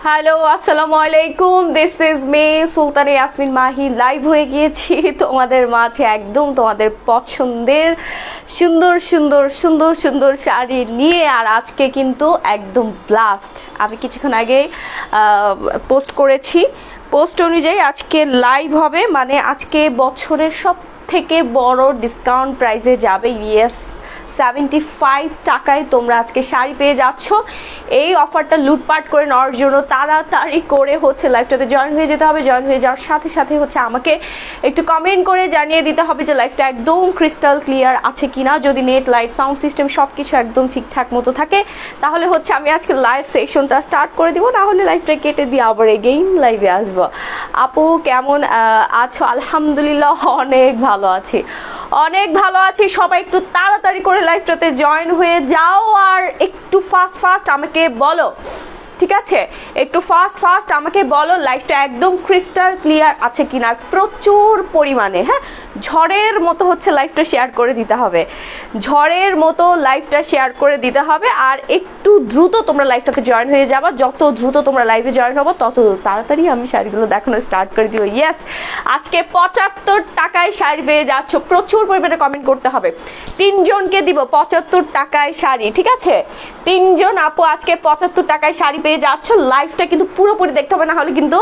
Hello আসসালামু আলাইকুম, this is May Sultana Yasmin Mahi. Live হয়ে গিয়েছি তোমাদের মাঝে একদম তোমাদের পছন্দের সুন্দর সুন্দর সুন্দর সুন্দর শাড়ি নিয়ে। আর আজকে কিন্তু একদম ব্লাস্ট, আমি কিছুক্ষণ আগে পোস্ট করেছি, পোস্ট অনুযায়ী আজকে লাইভ হবে, মানে আজকে বছরের সব থেকে বড় ডিসকাউন্ট প্রাইসে যাবে। ইয়েস, 75 টাকায় তোমরা আজকে শাড়ি পেয়ে যাচ্ছ। এই অফারটা লুটপাট করে নেওয়ার জন্য তাড়াতাড়ি করে হচ্ছে লাইভটাতে জয়েন হয়ে যেতে হবে। জয়েন হয়ে যাওয়ার সাথে সাথে হচ্ছে আমাকে একটু কমেন্ট করে জানিয়ে দিতে হবে যে লাইভটা একদম ক্রিস্টাল ক্লিয়ার আছে কিনা। যদি নেট, লাইট, সাউন্ড সিস্টেম সব কিছু একদম ঠিকঠাক মতো থাকে তাহলে হচ্ছে আমি আজকে লাইভ সেশনটা স্টার্ট করে দিব, না হলে লাইভটা কেটে দিয়ে আবার এগেইন লাইভে আসবো। আপু কেমন আছো? আলহামদুলিল্লাহ অনেক ভালো আছি, অনেক ভালো আছি। সবাই একটু তাড়াতাড়ি করে লাইভটাতে জয়েন হয়ে যাও আর একটু ফাস্ট ফাস্ট আমাকে বলো, ঠিক আছে? একটু ফাস্ট ফাস্ট আমাকে বলো লাইভটা একদম ক্রিস্টাল ক্লিয়ার আছে কিনা। প্রচুর পরিমাণে, হ্যাঁ, ঝড়ের মতো হচ্ছে লাইভটা শেয়ার করে দিতে হবে, ঝড়ের মতো লাইভটা শেয়ার করে দিতে হবে। আর একটু দ্রুত তোমরা লাইভটাকে জয়েন হয়ে যাবা, যত দ্রুত তোমরা লাইভে জয়েন হবো তত তাড়াতাড়ি আমি শাড়িগুলো দেখানো স্টার্ট করে দিব। ইয়েস, আজকে 75 টাকায় শাড়ি পেয়ে যাচ্ছ। প্রচুর পরিমাণে কমেন্ট করতে হবে। 3 জনকে দিব 75 টাকায় শাড়ি, ঠিক আছে? 3 জন আপু আজকে 75 টাকায় শাড়ি পেয়ে যাচ্ছ। লাইভটা কিন্তু পুরোপুরি দেখতে হবে, না হলে কিন্তু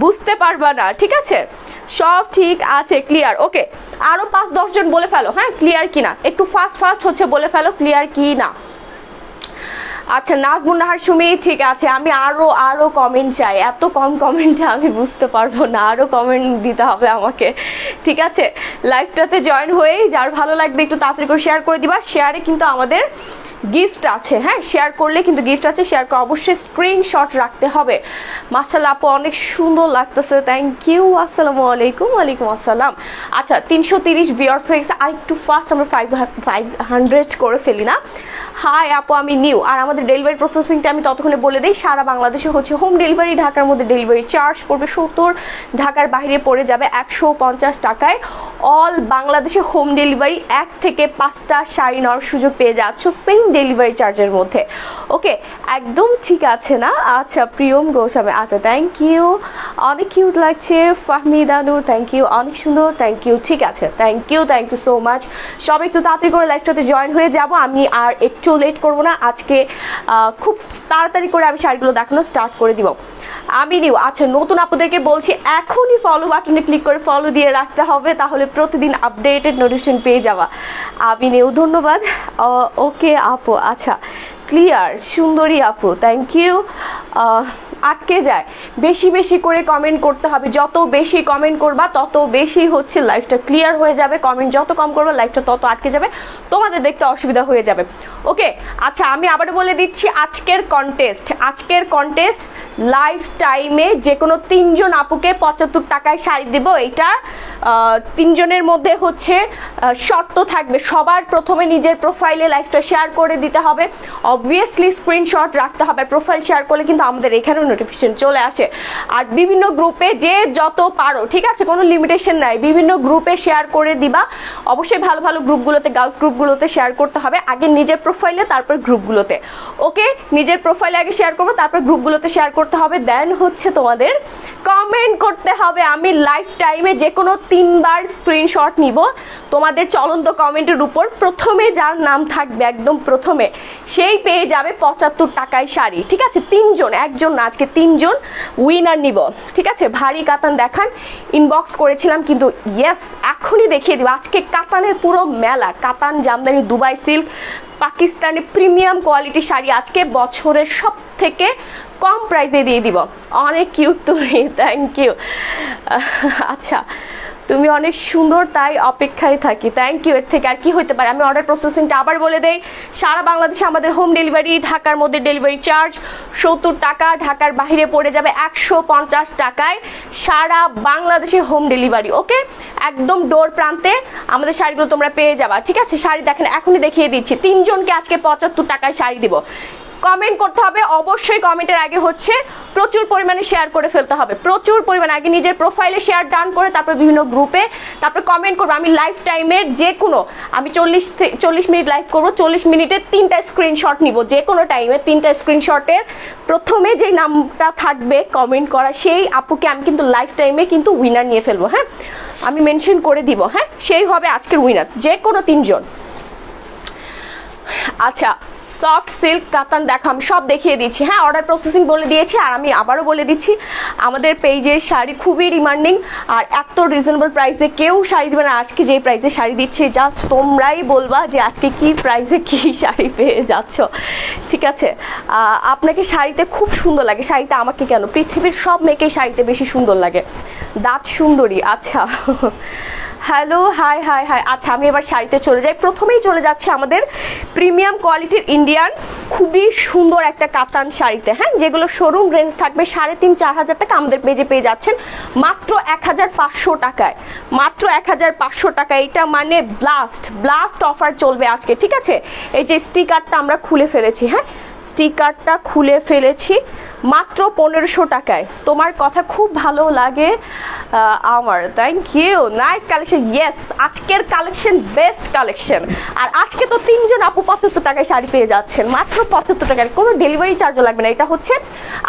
বুঝতে পারবা না, ঠিক আছে? সব ঠিক আছে, ক্লিয়ার, ওকে। আরো 5-10 জন বলে ফেলো, হ্যাঁ, ক্লিয়ার কিনা। একটু ফাস্ট ফাস্ট হচ্ছে বলে ফেলো ক্লিয়ার কি না। আচ্ছা, নাজমুন নাহার সুমি, ঠিক আছে। আমি আরো কমেন্ট চাই, এত কম কমেন্টে আমি বুঝতে পারবো না, আরো কমেন্ট দিতে হবে আমাকে, ঠিক আছে? লাইভটাতে জয়েন হয়ে যার ভালো লাগবে একটু তাড়াতাড়ি করে শেয়ার করে দিবা। শেয়ারে কিন্তু আমাদের গিফট আছে, হ্যাঁ, শেয়ার করলে কিন্তু গিফট আছে। শেয়ার করে অবশ্যই স্ক্রিনশট রাখতে হবে। মাশাআল্লাহ আপু অনেক সুন্দর লাগতেছে, থ্যাংক ইউ। আসসালামু আলাইকুম। ওয়ালাইকুম আসসালাম। আচ্ছা, 330 ভিউয়ার্স হয়ে গেছে। আর একটু ফাস্ট আমরা 500 করে ফেলি না? হাই আপু, আমি নিউ। আর আমাদের ডেলিভারি প্রসেসিংটা আমি ততক্ষণে বলে দিই। সারা বাংলাদেশে হচ্ছে হোম ডেলিভারি। ঢাকার মধ্যে ডেলিভারি চার্জ পড়বে 70, ঢাকার বাইরে পড়ে যাবে 150 টাকায়। অল বাংলাদেশে হোম ডেলিভারি। 1 থেকে 5টা শাড়ি নেওয়ার সুযোগ পেয়ে যাচ্ছ সেম ডেলিভারি চার্জের মধ্যে। ওকে, একদম ঠিক আছে না? আচ্ছা, প্রিয়ম গোস্বামী, আচ্ছা, থ্যাংক ইউ, অনেক কিউট লাগছে। ফাহমিদা নূর, থ্যাংক ইউ, অনেক সুন্দর, থ্যাংক ইউ, ঠিক আছে, থ্যাংক ইউ সো মাচ। সবাই একটু তাড়াতাড়ি করে লাইভটাতে জয়েন হয়ে যাব। আমি আর একটু লেট করবো না, আজকে খুব তাড়াতাড়ি করে আমি শাড়িগুলো দেখানো স্টার্ট করে দিব। আমি নিউ। আচ্ছা, নতুন আপুদেরকে বলছি এখনই ফলো বাটনে ক্লিক করে ফলো দিয়ে রাখতে হবে, তাহলে প্রতিদিন আপডেটেড নোটিফিকেশন পেয়ে যাওয়া। আমি নিউ, ধন্যবাদ। ওকে আপু, আচ্ছা, ক্লিয়ার, সুন্দরী আপু, থ্যাংক ইউ। আটকে যায়, বেশি বেশি করে কমেন্ট করতে হবে। যত বেশি কমেন্ট করবা তত বেশি হচ্ছে লাইভটা ক্লিয়ার হয়ে যাবে। কমেন্ট যত কম করবে লাইভটা তত আটকে যাবে, তোমাদের দেখতে অসুবিধা হয়ে যাবে। ওকে, আচ্ছা, আমি আবারও বলে দিচ্ছি আজকের কন্টেস্ট লাইভ টাইমে যে কোনো 3 জন আপুকে 75 টাকায় শাড়ি দেব। এটা 3 জনের মধ্যে হচ্ছে শর্ত থাকবে, সবার প্রথমে নিজের প্রোফাইলে লাইভটা শেয়ার করে দিতে হবে। অবভিয়াসলি স্ক্রিনশট রাখতে হবে। প্রোফাইল শেয়ার করলে কিন্তু আমাদের এখানেও নোটিফিকেশন চলে আসে। আর বিভিন্ন গ্রুপে যে যত পারো, ঠিক আছে, কোনো লিমিটেশন নাই, বিভিন্ন গ্রুপে শেয়ার করে দিবা। অবশ্যই ভালো ভালো গ্রুপগুলোতে, গার্লস গ্রুপগুলোতে শেয়ার করতে হবে। আগে নিজের প্রোফাইলে, তারপর গ্রুপগুলোতে। ওকে, নিজের প্রোফাইলে আগে শেয়ার করবো, তারপর গ্রুপগুলোতে শেয়ার করতে হবে। দেন হচ্ছে তোমাদের কমেন্ট করতে হবে। আমি লাইভ টাইমে যে কোনো 3 বার স্ক্রিনশট নিব তোমাদের চলন্ত কমেন্টের উপর। প্রথমে যার নাম থাকবে একদম প্রথমে, সেই পেয়ে যাবে 75 টাকায় শাড়ি, ঠিক আছে? 3 জন, একজন না, আজকে আজকে 3 জন উইনার নিব, ঠিক আছে? ভারী কাতান দেখান, ইনবক্স করেছিলাম কিন্তু ইয়েস এখনই দেখিয়ে দিব। আজকে কাতানের পুরো মেলা, কাতান, Jamdani, Dubai silk, Pakistani premium quality sari আজকে বছরের সব থেকে কম প্রাইসে দিয়ে দিব। অনেক কিউট তুমি, থ্যাংক ইউ। আচ্ছা তুমি অনেক সুন্দর, তাই অপেক্ষায় থাকি, থ্যাংক ইউ। এর থেকে আর কি হইতে পারে? আমি অর্ডার প্রসেসিংটা আবার বলে দেই, সারা বাংলাদেশে আমাদের হোম ডেলিভারি, ঢাকার মধ্যে ডেলিভারি চার্জ 70 টাকা, ঢাকার বাইরে পড়ে যাবে 150 টাকায়, সারা বাংলাদেশে হোম ডেলিভারি। ওকে, একদম ডোর প্রান্তে আমাদের শাড়িগুলো তোমরা পেয়ে যাবা, ঠিক আছে? শাড়ি দেখেন এখনই দেখিয়ে দিচ্ছি, 3 জনকে আজকে 75 টাকায় শাড়ি দিব। কমেন্ট করতে হবে অবশ্যই, কমেন্টের আগে হচ্ছে প্রচুর পরিমাণে শেয়ার করে ফেলতে হবে, প্রচুর পরিমাণে আগে নিজের প্রোফাইলে শেয়ার ডান করে তারপর বিভিন্ন গ্রুপে, তারপর কমেন্ট করবো। আমি লাইভ টাইমের যে কোনো, আমি 40 মিনিট লাইভ করবো, 40 মিনিটের 3টা স্ক্রিনশট নিব, যে কোনো টাইমে 3টা স্ক্রিনশটের প্রথমে যে নামটা থাকবে কমেন্ট করা সেই আপুকে আমি কিন্তু লাইভ টাইমে কিন্তু উইনার নিয়ে ফেলবো। হ্যাঁ, আমি মেনশন করে দিব, হ্যাঁ সেই হবে আজকের উইনার, যে কোনো 3 জন। আচ্ছা সফট সিল্ক কাতান দেখো, আমি সব দেখিয়ে দিচ্ছি। হ্যাঁ, অর্ডার প্রসেসিং বলে দিয়েছি, আর আমি আবারও বলে দিচ্ছি আমাদের পেজের শাড়ি খুবই ডিমান্ডিং, আর এত রিজনেবল প্রাইসে কেউ শাড়ি দেবে না। আজকে যে প্রাইসে শাড়ি দিচ্ছি জাস্ট তোমরাই বলবা যে আজকে কি প্রাইসে কি শাড়ি পেয়ে যাচ্ছ, ঠিক আছে? আপনাকে শাড়িতে খুব সুন্দর লাগে, শাড়িতে আমাকে কেন, পৃথিবীর সব মেয়েকেই শাড়িতে বেশি সুন্দর লাগে, দাঁত সুন্দরী। আচ্ছা হ্যালো, হাই হাই হাই। আচ্ছা আমি এবার শাড়িতে চলে যাই, প্রথমেই চলে যাচ্ছে আমাদের প্রিমিয়াম কোয়ালিটির ইন্ডিয়ান খুবই সুন্দর একটা কাতান শাড়িতে। হ্যাঁ, যেগুলো শোরুম রেঞ্জ থাকবে 3,500-4 হাজার টাকা, আমাদের পেজে পেয়ে যাচ্ছেন মাত্র 1,500 টাকায়, মাত্র 1,500 টাকা। এটা মানে ব্লাস্ট অফার চলবে আজকে, ঠিক আছে? এই যে স্টিকারটা আমরা খুলে ফেলেছি, হ্যাঁ স্টিকারটা খুলে ফেলেছি মাত্র 1500 টাকায়। তোমার কথা খুব ভালো লাগে আমার, thank you, nice collection. Yes, আজকের কালেকশন বেস্ট কালেকশন। আর আজকে তো 3 জন আপু 75 টাকায় শাড়ি পেয়ে যাচ্ছেন, মাত্র 75 টাকায়, কোনো ডেলিভারি চার্জও লাগবে না। এটা হচ্ছে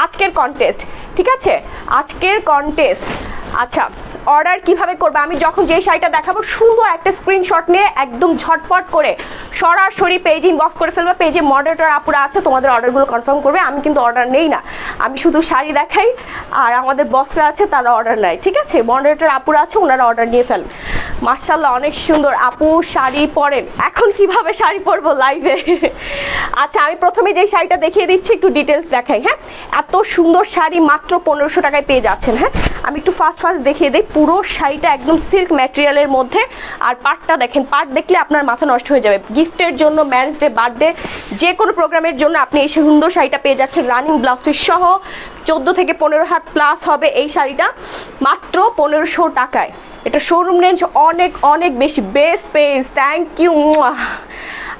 আজকের কন্টেস্ট, ঠিক আছে? আজকের কন্টেস্ট। আচ্ছা অর্ডার কিভাবে করবে? আমি যখন যে শাড়িটা দেখাবো সুন্দর একটা স্ক্রিনশট নিয়ে একদম ঝটপট করে সরাসরি পেজ ইনবক্স করে ফেলবে। পেজে মডারেটর আপুরা আছে, তোমাদের অর্ডারগুলো কনফার্ম করবে। আমি কিন্তু অর্ডার নেই না, আমি শুধু শাড়ি দেখাই, আর আমাদের বসরা আছে তারা অর্ডার নেয়, ঠিক আছে? মডারেটর আপুরা আছে, ওনারা অর্ডার নিয়ে ফেলেন। মাশাআল্লাহ অনেক সুন্দর আপু শাড়ি পরেন, এখন কিভাবে শাড়ি পরবো লাইভে? আচ্ছা আমি প্রথমে যে শাড়িটা দেখিয়ে দিচ্ছি একটু ডিটেলস দেখাই। হ্যাঁ, এত সুন্দর শাড়ি মাত্র 1500 টাকায় পেয়ে যাচ্ছেন। হ্যাঁ, আমি একটু ফার্স্ট দেখিয়ে দিই। পুরো শাড়িটা একদম সিল্ক ম্যাটেরিয়ালের মধ্যে, আর পাটটা দেখেন, পাট দেখলে আপনার মাথা নষ্ট হয়ে যাবে। গিফটের জন্য, ম্যারেজ ডে, বার্থডে, যে কোনো প্রোগ্রামের জন্য আপনি এই সুন্দর শাড়িটা পেয়ে যাচ্ছেন রানিং ব্লাউজ পিস সহ। 14 থেকে 15 হাত প্লাস হবে এই শাড়িটা, মাত্র 1500 টাকায়। এটা শোরুম রেঞ্জ অনেক অনেক বেশি, বেস্ট পেজ, থ্যাংক ইউ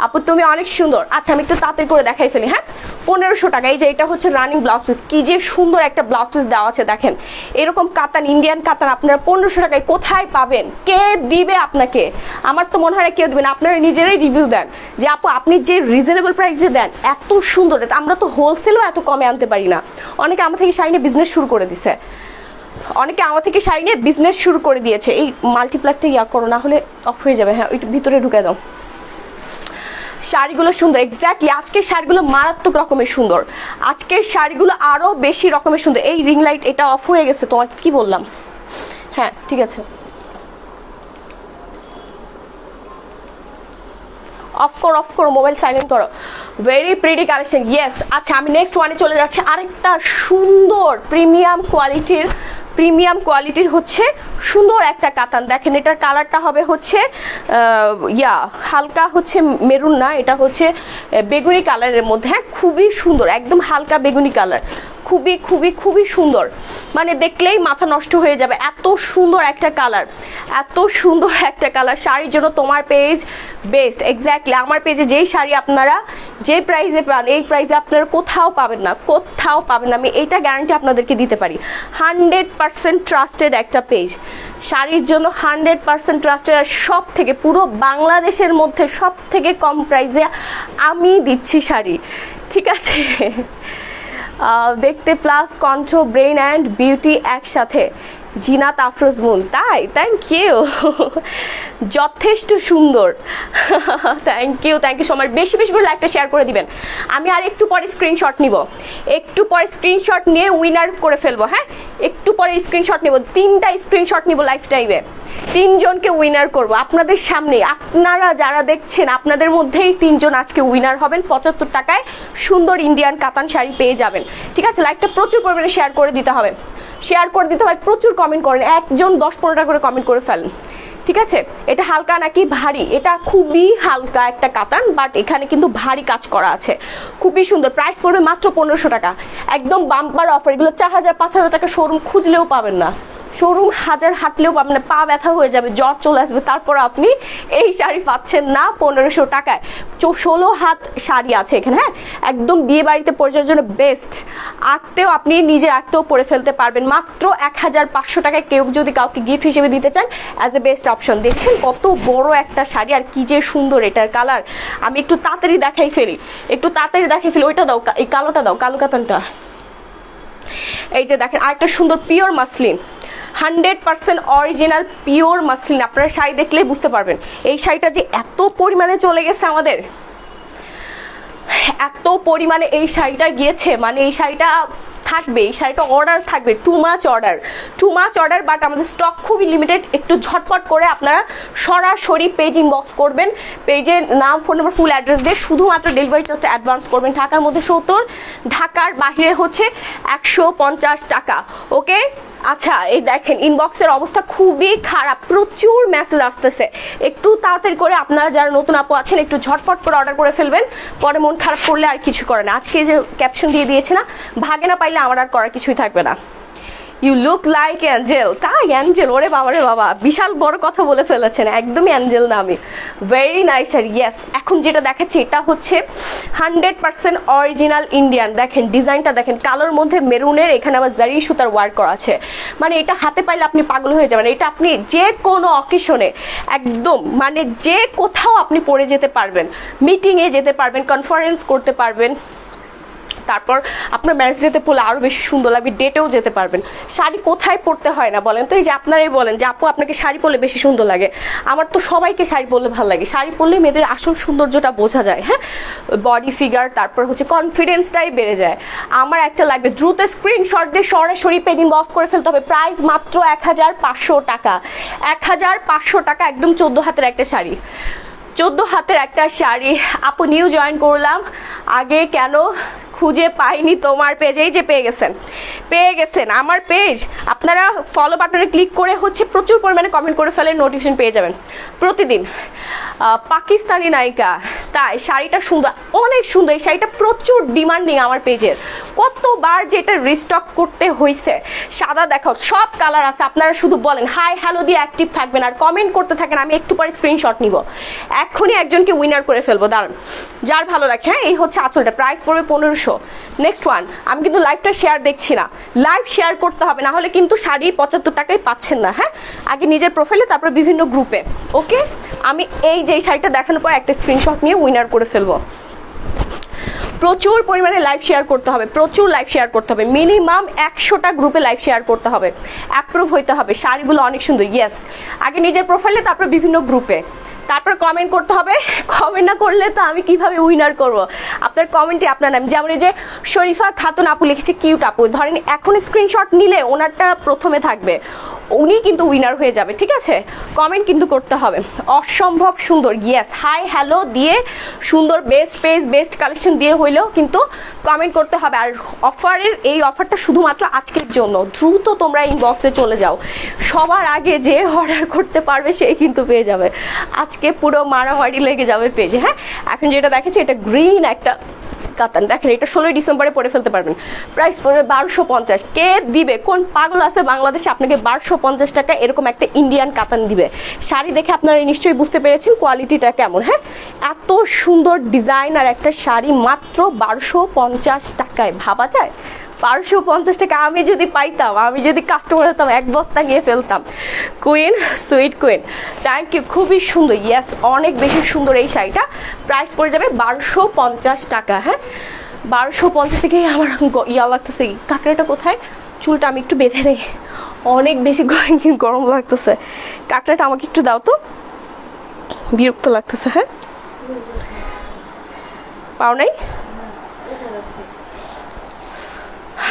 আপু, তুমি অনেক সুন্দর। আচ্ছা আমি একটু তাড়াতাড়ি করে দেখাই ফেলি। হ্যাঁ, 1500 টাকা। এই যে এটা হচ্ছে রানিং ব্লাউজ পিস, কি যে সুন্দর একটা ব্লাউজ পিস দেওয়া আছে দেখেন। এরকম কাতান, ইন্ডিয়ান কাতান আপনারা 1500 টাকায় কোথায় পাবেন? কে দিবে আপনাকে? আমার তো মনে হয় কেউ দিবেন। আপনারা নিজেরাই রিভিউ দেন যে আপু আপনি যে রিজনেবল প্রাইসে দেন এত সুন্দর, আমরা তো হোলসেলও এত কমে আনতে পারি না। অনেকে আমার থেকে শাড়ি নিয়ে বিজনেস শুরু করে দিছে, অনেকে আমার থেকে শাড়ি নিয়ে বিজনেস শুরু করে দিয়েছে। এই মাল্টিপ্লাকটা ইয়া করো, না হলে অফ হয়ে যাবে। হ্যাঁ, ওইটা ভিতরে ঢুকে দাও। শাড়িগুলো সুন্দর, এক্স্যাক্টলি আজকের শাড়িগুলো মারাত্মক রকমের সুন্দর, আজকের শাড়িগুলো আরো বেশি রকমের সুন্দর। এই রিং লাইট এটা অফ হয়ে গেছে, তোমার কি বললাম? হ্যাঁ ঠিক আছে, অফ করো, মোবাইল সাইলেন্ট করো। Very pretty collection, yes. আচ্ছা আমি নেক্সট ওয়ানে চলে যাচ্ছি। আরেকটা সুন্দর প্রিমিয়াম কোয়ালিটির হচ্ছে সুন্দর একটা কাতান দেখেন। এটার কালারটা হবে হচ্ছে হালকা হচ্ছে মেরুন না, এটা হচ্ছে বেগুনি কালারের মধ্যে। হ্যাঁ, খুবই সুন্দর, একদম হালকা বেগুনি কালার, খুবই খুবই খুবই সুন্দর, মানে দেখলেই মাথা নষ্ট হয়ে যাবে। এত সুন্দর একটা কালার, এত সুন্দর একটা কালার। শাড়ির জন্য তোমার পেজ বেস্ট, এক্স্যাক্টলি আমার পেজে যেই শাড়ি আপনারা যে প্রাইসে পান এই প্রাইসে আপনারা কোথাও পাবেন না, কোথাও পাবেন না, আমি এইটা গ্যারান্টি আপনাদেরকে দিতে পারি। 100% ট্রাস্টেড একটা পেজ, শাড়ির জন্য 100% ট্রাস্টেড। আর সব থেকে পুরো বাংলাদেশের মধ্যে সব থেকে কম প্রাইসে আমি দিচ্ছি শাড়ি, ঠিক আছে? দেখতে প্লাস কণ্ঠ, ব্রেন অ্যান্ড বিউটি একসাথে, জিনাত আফরোজ মুন, তাই? থ্যাংক ইউ, যথেষ্ট সুন্দর। Thank you so much. বেশি বেশি করে লাইভটা শেয়ার করে দিবেন। আমি আর একটু পরে স্ক্রিনশট নিব, একটু পরে স্ক্রিনশট নিয়ে উইনার করে ফেলবো। হ্যাঁ, একটু পরে স্ক্রিনশট নিব, 3টা স্ক্রিনশট নিব লাইভ টাইমে, 3 জনকে উইনার করব আপনাদের সামনে। আপনারা যারা দেখছেন আপনাদের মধ্যেই 3 জন আজকে উইনার হবেন, 75 টাকায় সুন্দর ইন্ডিয়ান কাতান শাড়ি পেয়ে যাবেন। ঠিক আছে, লাইভটা প্রচুর পরিমাণে শেয়ার করে দিতে হবে, শেয়ার করে দিতে হবে, প্রচুর কমেন্ট করেন, একজন 10-15টা করে কমেন্ট করে ফেলেন। ঠিক আছে, এটা হালকা নাকি ভারী? এটা খুবই হালকা একটা কাতান, বাট এখানে কিন্তু ভারী কাজ করা আছে, খুবই সুন্দর। প্রাইস পড়বে মাত্র 1500 টাকা, একদম বাম্পার অফার। এগুলো 4000-5000 টাকা শোরুম খুঁজলেও পাবেন না, শোরুম হাজার হাঁটলেও পাবেন না, পা ব্যথা হয়ে যাবে, জ্বর চলে আসবে, তারপর আপনি এই শাড়ি পাচ্ছেন না 1500 টাকায়। 16 হাত শাড়ি আছে এখানে। হ্যাঁ, একদম বিয়ে বাড়িতে পরে জন্য বেস্ট, আঁকতেও আপনি নিজে আঁকতেও পরে ফেলতে পারবেন মাত্র 1500 টাকায়। কেউ যদি কাউকে গিফট হিসেবে দিতে চান, অ্যাজ এ বেস্ট অপশন। দেখছেন কত বড় একটা শাড়ি, আর কি যে সুন্দর এটার কালার। আমি একটু তাড়াতাড়ি দেখাই ফেলি, ওইটা দাও, এই কালোটা দাও, কালো কাতানটা। এই যে দেখেন আরেকটা সুন্দর pure muslin, 100% original pure muslin. আপনারা শাড়ি দেখলেই বুঝতে পারবেন এই শাড়িটা যে এত পরিমাণে চলে গেছে আমাদের, এত পরিমাণে এই শাড়িটা গিয়েছে, মানে এই শাড়িটা থাকবে, এই শাড়িটা অর্ডার থাকবে, টু মাচ অর্ডার, বাট আমাদের স্টক খুবই লিমিটেড। একটু ঝটপট করে আপনারা সরাসরি পেজ ইনবক্স করবেন, পেজের নাম, ফোন নাম্বার, ফুল অ্যাড্রেস দিয়ে শুধুমাত্র ডেলিভারি চার্জটা অ্যাডভান্স করবেন। ঢাকার মধ্যে 70, ঢাকার বাইরে হচ্ছে 150 টাকা। ওকে, আচ্ছা এই দেখেন ইনবক্সের অবস্থা খুবই খারাপ, প্রচুর মেসেজ আসতেছে। একটু তাড়াতাড়ি করে আপনারা যারা নতুন আপু আছেন একটু ঝটপট করে অর্ডার করে ফেলবেন, পরে মন খারাপ করলে আর কিছু করে না। আজকে যে ক্যাপশন দিয়ে দিয়েছে না, ভাগে না পাইলে আমার আর করার কিছুই থাকবে না। ইউ লুক লাইক অ্যাঞ্জেল, তাই? অ্যাঞ্জেল, ওরে বাবা রে বাবা, বিশাল বড় কথা বলে ফেলেছেন, একদমই অ্যাঞ্জেল না আমি। Very nice. আর ইয়েস, এখন যেটা দেখাচ্ছি এটা হচ্ছে 100% অরিজিনাল ইন্ডিয়ান। দেখেন ডিজাইনটা দেখেন, কালোর মধ্যে মেরুনের, এখানে আবার জারি সুতার ওয়ার্ক করা আছে। মানে এটা হাতে পাইলে আপনি পাগল হয়ে যাবেন। এটা আপনি যে কোনো অকেশনে একদম, মানে যে কোথাও আপনি পরে যেতে পারবেন, মিটিংয়ে যেতে পারবেন, কনফারেন্স করতে পারবেন, তারপর আপনার ম্যারেজ ডেতে পরলে আরো বেশি সুন্দর লাগবে, ডেটেও যেতে পারবেন। শাড়ি কোথায় পরতে হয় না বলেন তো? এই যে আপনারাই বলেন যে আপু আপনাকে শাড়ি পরলে বেশি সুন্দর লাগে। আমার তো সবাইকে শাড়ি পরলে ভালো লাগে, শাড়ি পরলে মেয়েদের আসল সৌন্দর্যটা বোঝা যায়। হ্যাঁ, বডি ফিগার, তারপর হচ্ছে কনফিডেন্সটাই বেড়ে যায়। আমার একটা লাগবে, দ্রুত স্ক্রিনশট দিয়ে সরাসরি পেজ ইনবক্স করে ফেলতে হবে। প্রাইস মাত্র 1500 টাকা, 1500 টাকা, একদম 14 হাতের একটা শাড়ি, 14 হাতের একটা শাড়ি। আপু নিউ জয়েন করলাম, আগে কেন খুঁজে পাইনি তোমার পেজ? এই যে পেয়ে গেছেন আমার পেজ। আপনারা ফলো বাটনে ক্লিক করে হচ্ছে প্রচুর পরিমাণে কমেন্ট করে ফেলে, নোটিফিকেশন পেয়ে যাবেন প্রতিদিন। পাকিস্তানি নায়িকা, তাই? শাড়িটা সুন্দর, অনেক সুন্দর এই শাড়িটা, প্রচুর ডিমান্ডিং আমার পেজের। কতবার যেটা রিস্টক করতে হয়েছে। সাদা দেখাও, সব কালার আছে, আপনারা শুধু বলেন হাই হ্যালো দিয়ে অ্যাক্টিভ থাকবেন আর কমেন্ট করতে থাকেন। আমি একটু পরে স্ক্রিনশট নিব, এখনই একজনকে উইনার করে ফেলবো, দাঁড়ান যার ভালো লাগছে। হ্যাঁ, এই হচ্ছে আঁচলটা, প্রাইস পড়বে 1500। নেক্সট ওয়ান, আমি কিন্তু লাইভটা শেয়ার দেখছি না, লাইভ শেয়ার করতে হবে, না হলে কিন্তু শাড়ি 75 টাকায় পাচ্ছেন না। হ্যাঁ, আগে নিজের প্রোফাইলে, তারপর বিভিন্ন গ্রুপে। ওকে, আমি এই যে শাড়িটা দেখানোর পর একটা স্ক্রিনশট নিয়ে উইনার করে ফেলবো। প্রচুর পরিমাণে লাইভ শেয়ার করতে হবে, প্রচুর লাইভ শেয়ার করতে হবে, মিনিমাম 100টা গ্রুপে লাইভ শেয়ার করতে হবে, অ্যাপ্রুভ হইতে হবে। শাড়িগুলো অনেক সুন্দর। ইয়েস, আগে নিজের প্রোফাইলে, তারপর বিভিন্ন গ্রুপে, তারপর কমেন্ট করতে হবে। কমেন্ট না করলে তো আমি কিভাবে উইনার করব? আপনার কমেন্টে আপনার নাম, যেমন এই যে শরীফা খাতুন আপু লিখেছে কিউট আপু, ধরেন এখন স্ক্রিনশট নিলে ওনারটা প্রথমে থাকবে, উনি কিন্তু উইনার হয়ে যাবে। ঠিক আছে, কমেন্ট কিন্তু করতে হবে। অসম্ভব সুন্দর। ইয়েস, হাই হ্যালো দিয়ে সুন্দর, বেস্ট পেজ, বেস্ট কালেকশন দিয়ে হইলেও কিন্তু কমেন্ট করতে হবে। আর অফারের এই অফারটা শুধুমাত্র আজকের জন্য, দ্রুত তোমরা ইনবক্সে চলে যাও, সবার আগে যে অর্ডার করতে পারবে সেই কিন্তু পেয়ে যাবে। আজকে পুরো মারামারি লেগে যাবে পেজে। হ্যাঁ, এখন যেটা দেখেছি এটা গ্রিন একটা কাতান, দেখেন এটা 16 ডিসেম্বরে পরে ফেলতে পারবেন। প্রাইস পড়বে 1250। কে দিবে? কোন পাগল আছে বাংলাদেশে আপনাকে 1250 টাকা এরকম একটা ইন্ডিয়ান কাতান দিবে? শাড়ি দেখে আপনারা নিশ্চয়ই বুঝতে পেরেছেন কোয়ালিটিটা কেমন। হ্যাঁ, এত সুন্দর ডিজাইন আর একটা শাড়ি মাত্র 1250 টাকায়, ভাবা যায়? 1250 টাকা আমি যদি পাইতাম, আমি যদি কাস্টমার হতাম, এক বস্তা নিয়ে ফেলতাম। Queen, sweet queen, thank you, খুবই সুন্দর। ইয়েস, অনেক বেশি সুন্দর এই শাড়িটা। প্রাইস পড়ে যাবে 1250 টাকা। হ্যাঁ, 1250 টাকায় আমার ইয়া লাগতেছে। কাঁকড়াটা কোথায়? চুলটা আমি একটু বেঁধে নেই। অনেক বেশি গরম লাগতেছে। কাঁকড়াটা আমাকে একটু দাও তো, বিরক্ত লাগতেছে। হ্যাঁ, পাও নাই?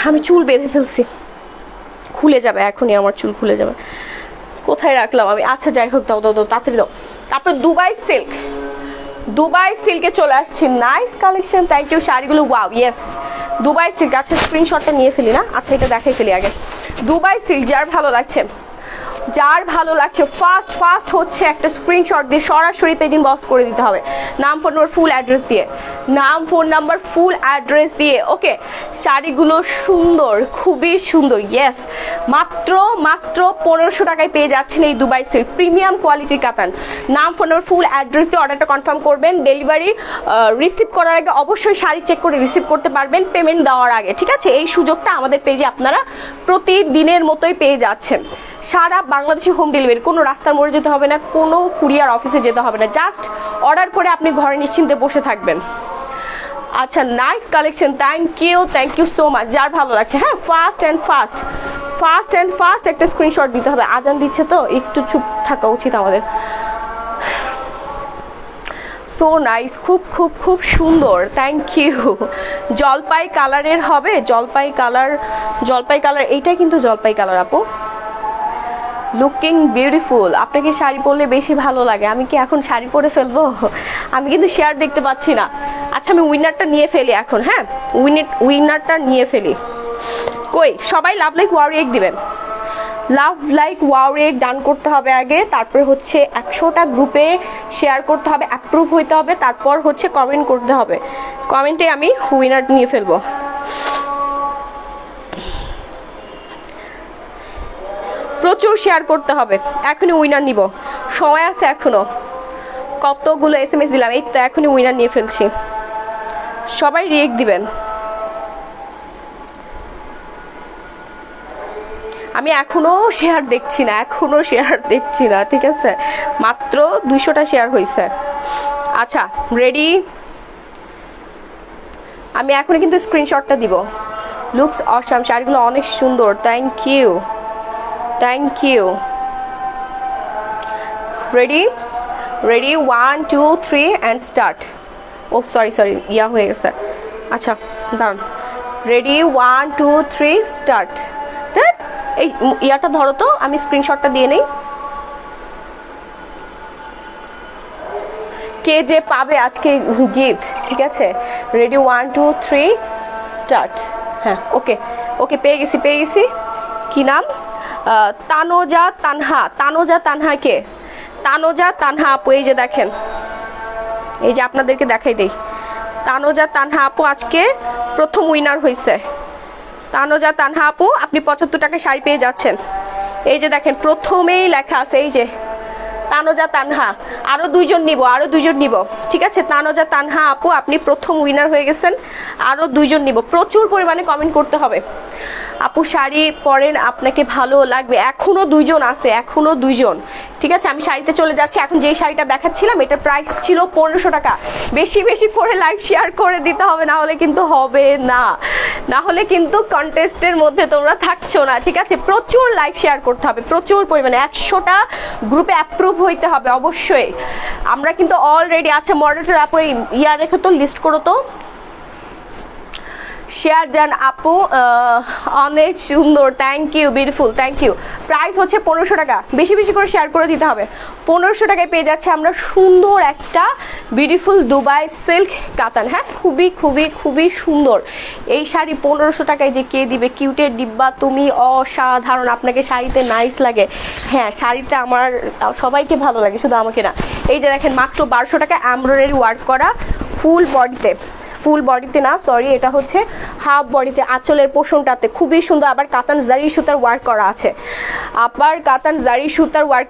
আমি চুল বেঁধে ফেলছি, খুলে যাবে এখনই, আমার চুল খুলে যাবে। কোথায় রাখলাম আমি? আচ্ছা যাই হোক, দাও দাও দাও, তাড়াতাড়ি দাও। তারপর দুবাই সিল্ক, দুবাই সিল্কে চলে আসছে, নাইস কালেকশন। Thank you. শাড়িগুলো ওয়াও, ইয়েস দুবাই সিল্ক। আচ্ছা স্ক্রিনশটটা নিয়ে ফেলি না, আচ্ছা এটা দেখাই ফেলি আগে। দুবাই সিল্ক যার ভালো লাগছে, যার ভালো লাগছে ফার্স্ট ফার্স্ট হচ্ছে একটা স্ক্রিনশট দিয়ে সরাসরি পেজ ইনবক্স করে দিতে হবে, নাম ফোন নাম্বার ফুল অ্যাড্রেস দিয়ে, নাম ফোন নাম্বার ফুল অ্যাড্রেস দিয়ে। ওকে, শাড়িগুলো সুন্দর, খুবই সুন্দর। ইয়েস, মাত্র মাত্র 1500 টাকায় পেয়ে যাচ্ছেন এই দুবাই সিল্ক প্রিমিয়াম কোয়ালিটির কাতান। নাম ফোন নাম্বার ফুল অ্যাড্রেস দিয়ে অর্ডারটা কনফার্ম করবেন। ডেলিভারি রিসিভ করার আগে অবশ্যই শাড়ি চেক করে রিসিভ করতে পারবেন পেমেন্ট দেওয়ার আগে, ঠিক আছে? এই সুযোগটা আমাদের পেজে আপনারা প্রতিদিনের মতোই পেয়ে যাচ্ছেন। সারা বাংলাদেশে হোম ডেলিভারি, কোনো রাস্তার মোড়ে যেতে হবে না, কোনো কুরিয়ার অফিসে যেতে হবে না, জাস্ট অর্ডার করে আপনি ঘরে নিশ্চিন্তে বসে থাকবেন। আচ্ছা nice collection, thank you so much. যার ভালো লাগছে, হ্যাঁ ফাস্ট অ্যান্ড ফাস্ট একটা স্ক্রিনশট দিতে হবে। আজান দিচ্ছে তো একটু চুপ থাকা উচিত আমাদের। সো নাইস, খুব খুব খুব সুন্দর, থ্যাংক ইউ। জলপাই কালারের হবে, জলপাই কালার, এইটাই কিন্তু জলপাই কালার আপু। Looking beautiful. আপনাকে শাড়ি পরলে বেশি ভালো লাগে, আমি কি এখন শাড়ি পরে ফেলবো? আমি কিন্তু শেয়ার দেখতে পাচ্ছি না। আচ্ছা আমি উইনারটা নিয়ে ফেলি এখন, হ্যাঁ উইনারটা নিয়ে ফেলি। কই সবাই লাভ লাইক ওয়াও রিয়েক্ট দিবেন, লাভ লাইক ওয়াও রিয়েক্ট ডান করতে হবে আগে, তারপরে হচ্ছে 100টা গ্রুপে শেয়ার করতে হবে, অ্যাপ্রুভ হইতে হবে, তারপর হচ্ছে কমেন্ট করতে হবে। কমেন্টে আমি উইনার নিয়ে ফেলবো। প্রচুর শেয়ার করতে হবে, এখনই উইনার নিব, সময় আছে এখনো। কতগুলো SMS দিলাম, এই তো এখনই উইনার নিয়ে ফেলছি। সবাই রিয়েক্ট দিবেন। আমি এখনো শেয়ার দেখছি না, ঠিক আছে? মাত্র 200টা শেয়ার হয়েছে। আচ্ছা রেডি, আমি এখনই কিন্তু স্ক্রিনশটটা দিব। লুকস অসাম, শাড়িগুলো অনেক সুন্দর, thank you. Ready 1 2 3 and start. Oh sorry ইয়া হয়ে গেছে। আচ্ছা দাঁড়ান, রেডি 1 2 3 স্টার্ট। এই ইয়াটা ধরো তো, আমি স্ক্রিনশটটা দিয়ে নেই। কে যে পাবে আজকে গিফট, ঠিক আছে? Ready 1 2 3 start. হ্যাঁ ওকে পেয়ে গেছি। কি নাম? তানোজা তানহা কে? তানোজা তানহা আপু, এই যে দেখেন, এই যে আপনাদেরকে দেখাই দেই, তানোজা তানহা আপু আজকে প্রথম উইনার হয়েছে। তানোজা তানহা আপু, আপনি 75 টাকায় শাড়ি পেয়ে যাচ্ছেন। এই যে দেখেন প্রথমেই লেখা আছে, এই যে তানোজা তানহা। আরো দুইজন নিব, ঠিক আছে? তানোজা তানহা আপু আপনি প্রথম উইনার হয়ে গেছেন, আরো দুইজন নিব। প্রচুর পরিমাণে কমেন্ট করতে হবে। আপু শাড়ি পরেন, আপনাকে ভালো লাগবে। এখনো দুইজন আছে, ঠিক আছে? আমি শাড়িতে চলে যাচ্ছি। এখন যেই শাড়িটা দেখাচ্ছিলাম এটার প্রাইস ছিল 1500 টাকা। বেশি করে লাইভ শেয়ার করে দিতে হবে, না হলে কিন্তু হবে না, না হলে কিন্তু কন্টেস্টের মধ্যে তোমরা থাকছো না, ঠিক আছে? প্রচুর লাইভ শেয়ার করতে হবে, প্রচুর পরিমাণে। 100টা গ্রুপে অ্যাপ্রুভ হইতে হবে অবশ্যই। আমরা কিন্তু অলরেডি, আচ্ছা মডারেটর আপু ইয়া রেখে তো, লিস্ট করো তো। শেয়ার দেন আপু, অনেক সুন্দর, thank you, beautiful, thank you. Price হচ্ছে 1500 টাকা, বেশি করে শেয়ার করে দিতে হবে। 1500 টাকায় পেয়ে যাচ্ছে আমরা সুন্দর একটা বিউটিফুল দুবাই সিল্ক কাতান। হ্যাঁ খুবই সুন্দর এই শাড়ি। 1500 টাকায় যে কে দিবে? কিউটের ডিব্বা, তুমি অসাধারণ, আপনাকে শাড়িতে নাইস লাগে। হ্যাঁ শাড়িতে আমার সবাইকে ভালো লাগে, শুধু আমাকে না। এই যে দেখেন মাত্র 1200 টাকা, এমব্রয়ডারি ওয়ার্ক করা, ফুল বডিতে না, সরি, এটা হচ্ছে হাফ বডিতে, আঁচলের পোষণটাতে খুবই সুন্দর। আবার কাতান জারি সুতার ওয়ার্ক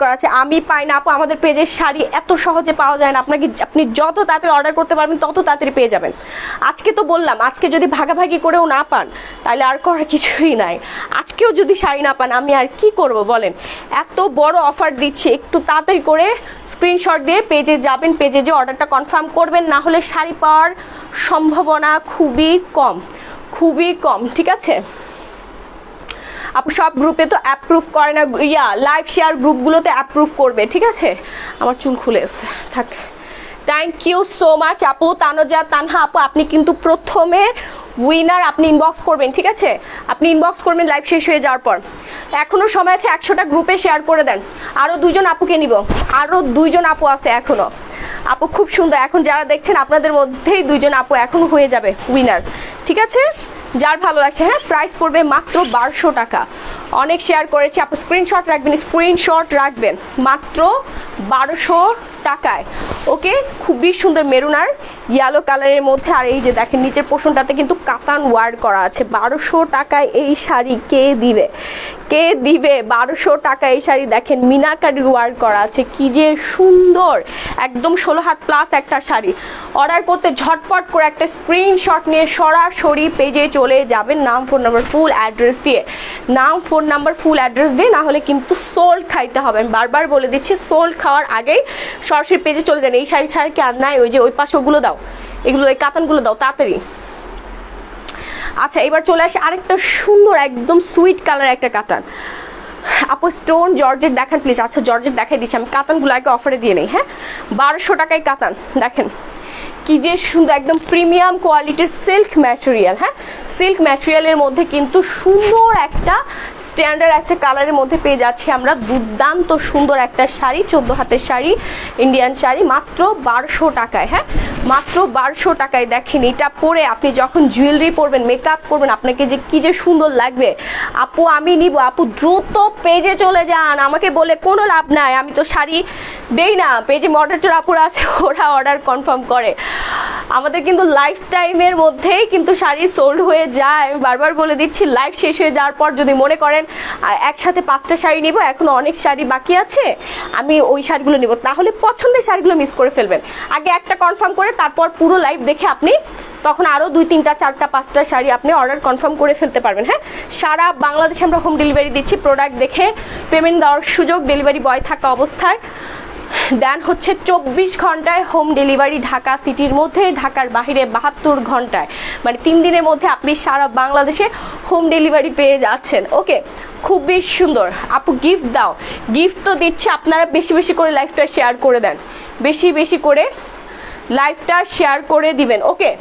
করা আছে, আমি পাই না আপু, আমাদের পেজের শাড়ি এত সহজে পাওয়া যায় না। আপনি যত তাড়াতাড়ি অর্ডার করতে পারবেন তত তাড়াতাড়ি পেয়ে যাবেন। আজকে তো বললাম, আজকে যদি ভাগাভাগি করেও না পান তাহলে আর করার কিছুই নাই। আজকেও যদি শাড়ি না পান আমি আর কি করব বলেন? এত বড় অফার দিচ্ছি, একটু তাড়াতাড়ি করে স্ক্রিনশট দিয়ে পেজে যাবেন, পেজে যে অর্ডারটা কনফার্ম করবেন, না হলে শাড়ি পাওয়ার সম্ভাবনা খুবই কম, ঠিক আছে? আপু সব গ্রুপে তো অ্যাপ্রুভ করে না, লাইভ শেয়ার গ্রুপগুলোতে অ্যাপ্রুভ করবে, ঠিক আছে? আমার চুল খুলে এসছে, থাক। থ্যাংক ইউ সো মাচ আপু। তানজা তানহা আপু, আপনি কিন্তু প্রথমে উইনার আপনি ইনবক্স করবেন, ঠিক আছে? আপনি ইনবক্স করবেন লাইভ শেষ হয়ে যাওয়ার পর। এখনো সময় আছে, 100টা গ্রুপে শেয়ার করে দেন। আরও 2জন আপুকে নিব, আরও 2জন আপু আছে এখনো। আপু খুব সুন্দর, এখন যারা দেখছেন আপনাদের মধ্যেই 2জন আপু এখন হয়ে যাবে উইনার, ঠিক আছে? যার ভালো লাগছে, হ্যাঁ, প্রাইস পড়বে মাত্র 1200 টাকা। অনেক শেয়ার করেছি আপু, স্ক্রিনশট রাখবেন, স্ক্রিনশট রাখবেন, মাত্র 1200 টাকায়। ওকে, খুবই সুন্দর মেরুন আর ইয়েলো কালারের মধ্যে। আর এই যে দেখেন নিচের পোর্শনটাতে কিন্তু কাতান ওয়ার্ক করা আছে। 1200 টাকায় এই শাড়ি কে দিবে, কে দিবে? 1200 টাকা এই শাড়ি দেখেন মিনাকারি ওয়ার্ক করা আছে, কি যে সুন্দর, একদম 16 হাত প্লাস একটা শাড়ি। অর্ডার করতে ঝটপট করে একটা স্ক্রিনশট নিয়ে সরাসরি পেজে চলে যাবেন, নাম ফোন নাম্বার ফুল অ্যাড্রেস দিয়ে, নাম ফোন নাম্বার ফুল অ্যাড্রেস দিয়ে, না হলে কিন্তু সোল্ড খাইতে হবে। আমি বারবার বলে দিচ্ছি, সোল্ড খাওয়ার আগেই সরাসরি পেজে চলে যান। এই শাড়ি ছাড়া কি আর নাই? ওই যে ওই পাশে ওগুলো দাও, এগুলো এই কাতানগুলো দাও তাড়াতাড়ি। আচ্ছা, এবার চলে আসে আরেকটা সুন্দর একদম সুইট কালার একটা কাতান। আপু স্টোন জর্জেট দেখান প্লিজ। আচ্ছা জর্জেট দেখাই দিচ্ছি, আমি কাতানগুলো আগে অফারে দিয়ে নেই। হ্যাঁ, 1200 টাকায় কাতান দেখেন, কি যে সুন্দর, একদম প্রিমিয়াম কোয়ালিটির সিল্ক ম্যাটেরিয়াল। হ্যাঁ, সিল্ক ম্যাটেরিয়ালের মধ্যে কিন্তু সুন্দর একটা স্ট্যান্ডার্ড একটা কালারের মধ্যে পেয়ে যাচ্ছি আমরা। দুর্দান্ত সুন্দর একটা শাড়ি, 14 হাতের শাড়ি, ইন্ডিয়ান শাড়ি, মাত্র 1200 টাকায়। হ্যাঁ, মাত্র 1200 টাকায়। দেখেন এটা পরে আপনি যখন জুয়েলারি পরবেন, মেকআপ করবেন, আপনাকে যে কি যে সুন্দর লাগবে। আপু আমি নিব, আপু দ্রুত পেজে চলে যান, আমাকে বলে কোনো লাভ নাই, আমি তো শাড়ি দেই না। পেজে মডারেটর আপুরা আছে, ওরা অর্ডার কনফার্ম করে। আমাদের কিন্তু লাইফ টাইমের মধ্যেই কিন্তু শাড়ি সোল্ড হয়ে যায়। আমি বারবার বলে দিচ্ছি, লাইভ শেষ হয়ে যাওয়ার পর যদি মনে করেন একসাথে 5টা শাড়ি নিব, এখনো অনেক শাড়ি বাকি আছে, আমি ওই শাড়িগুলো নিব, তাহলে পছন্দের শাড়িগুলো মিস করে ফেলবেন। আগে একটা কনফার্ম করে তারপর পুরো লাইভ দেখে আপনি তখন আরও 2, 3টা, 4টা, 5টা শাড়ি আপনি অর্ডার কনফার্ম করে ফেলতে পারবেন। হ্যাঁ, সারা বাংলাদেশে আমরা হোম ডেলিভারি দিচ্ছি। প্রোডাক্ট দেখে পেমেন্ট দেওয়ার সুযোগ, ডেলিভারি বয় থাকা অবস্থায় দেন হচ্ছে 24 ঘন্টায় হোম ডেলিভারি, ঢাকা সিটির মধ্যে, ঢাকার বাইরে 72 ঘন্টায়, মানে 3 দিনের মধ্যে আপনি সারা বাংলাদেশে হোম ডেলিভারি পেয়ে যাচ্ছেন। ওকে, খুবই সুন্দর। আপু গিফট দাও, গিফট তো দিচ্ছে, আপনারা বেশি বেশি করে লাইভটা শেয়ার করে দেন, বেশি বেশি করে লাইভটা শেয়ার করে দিবেন। ওকে,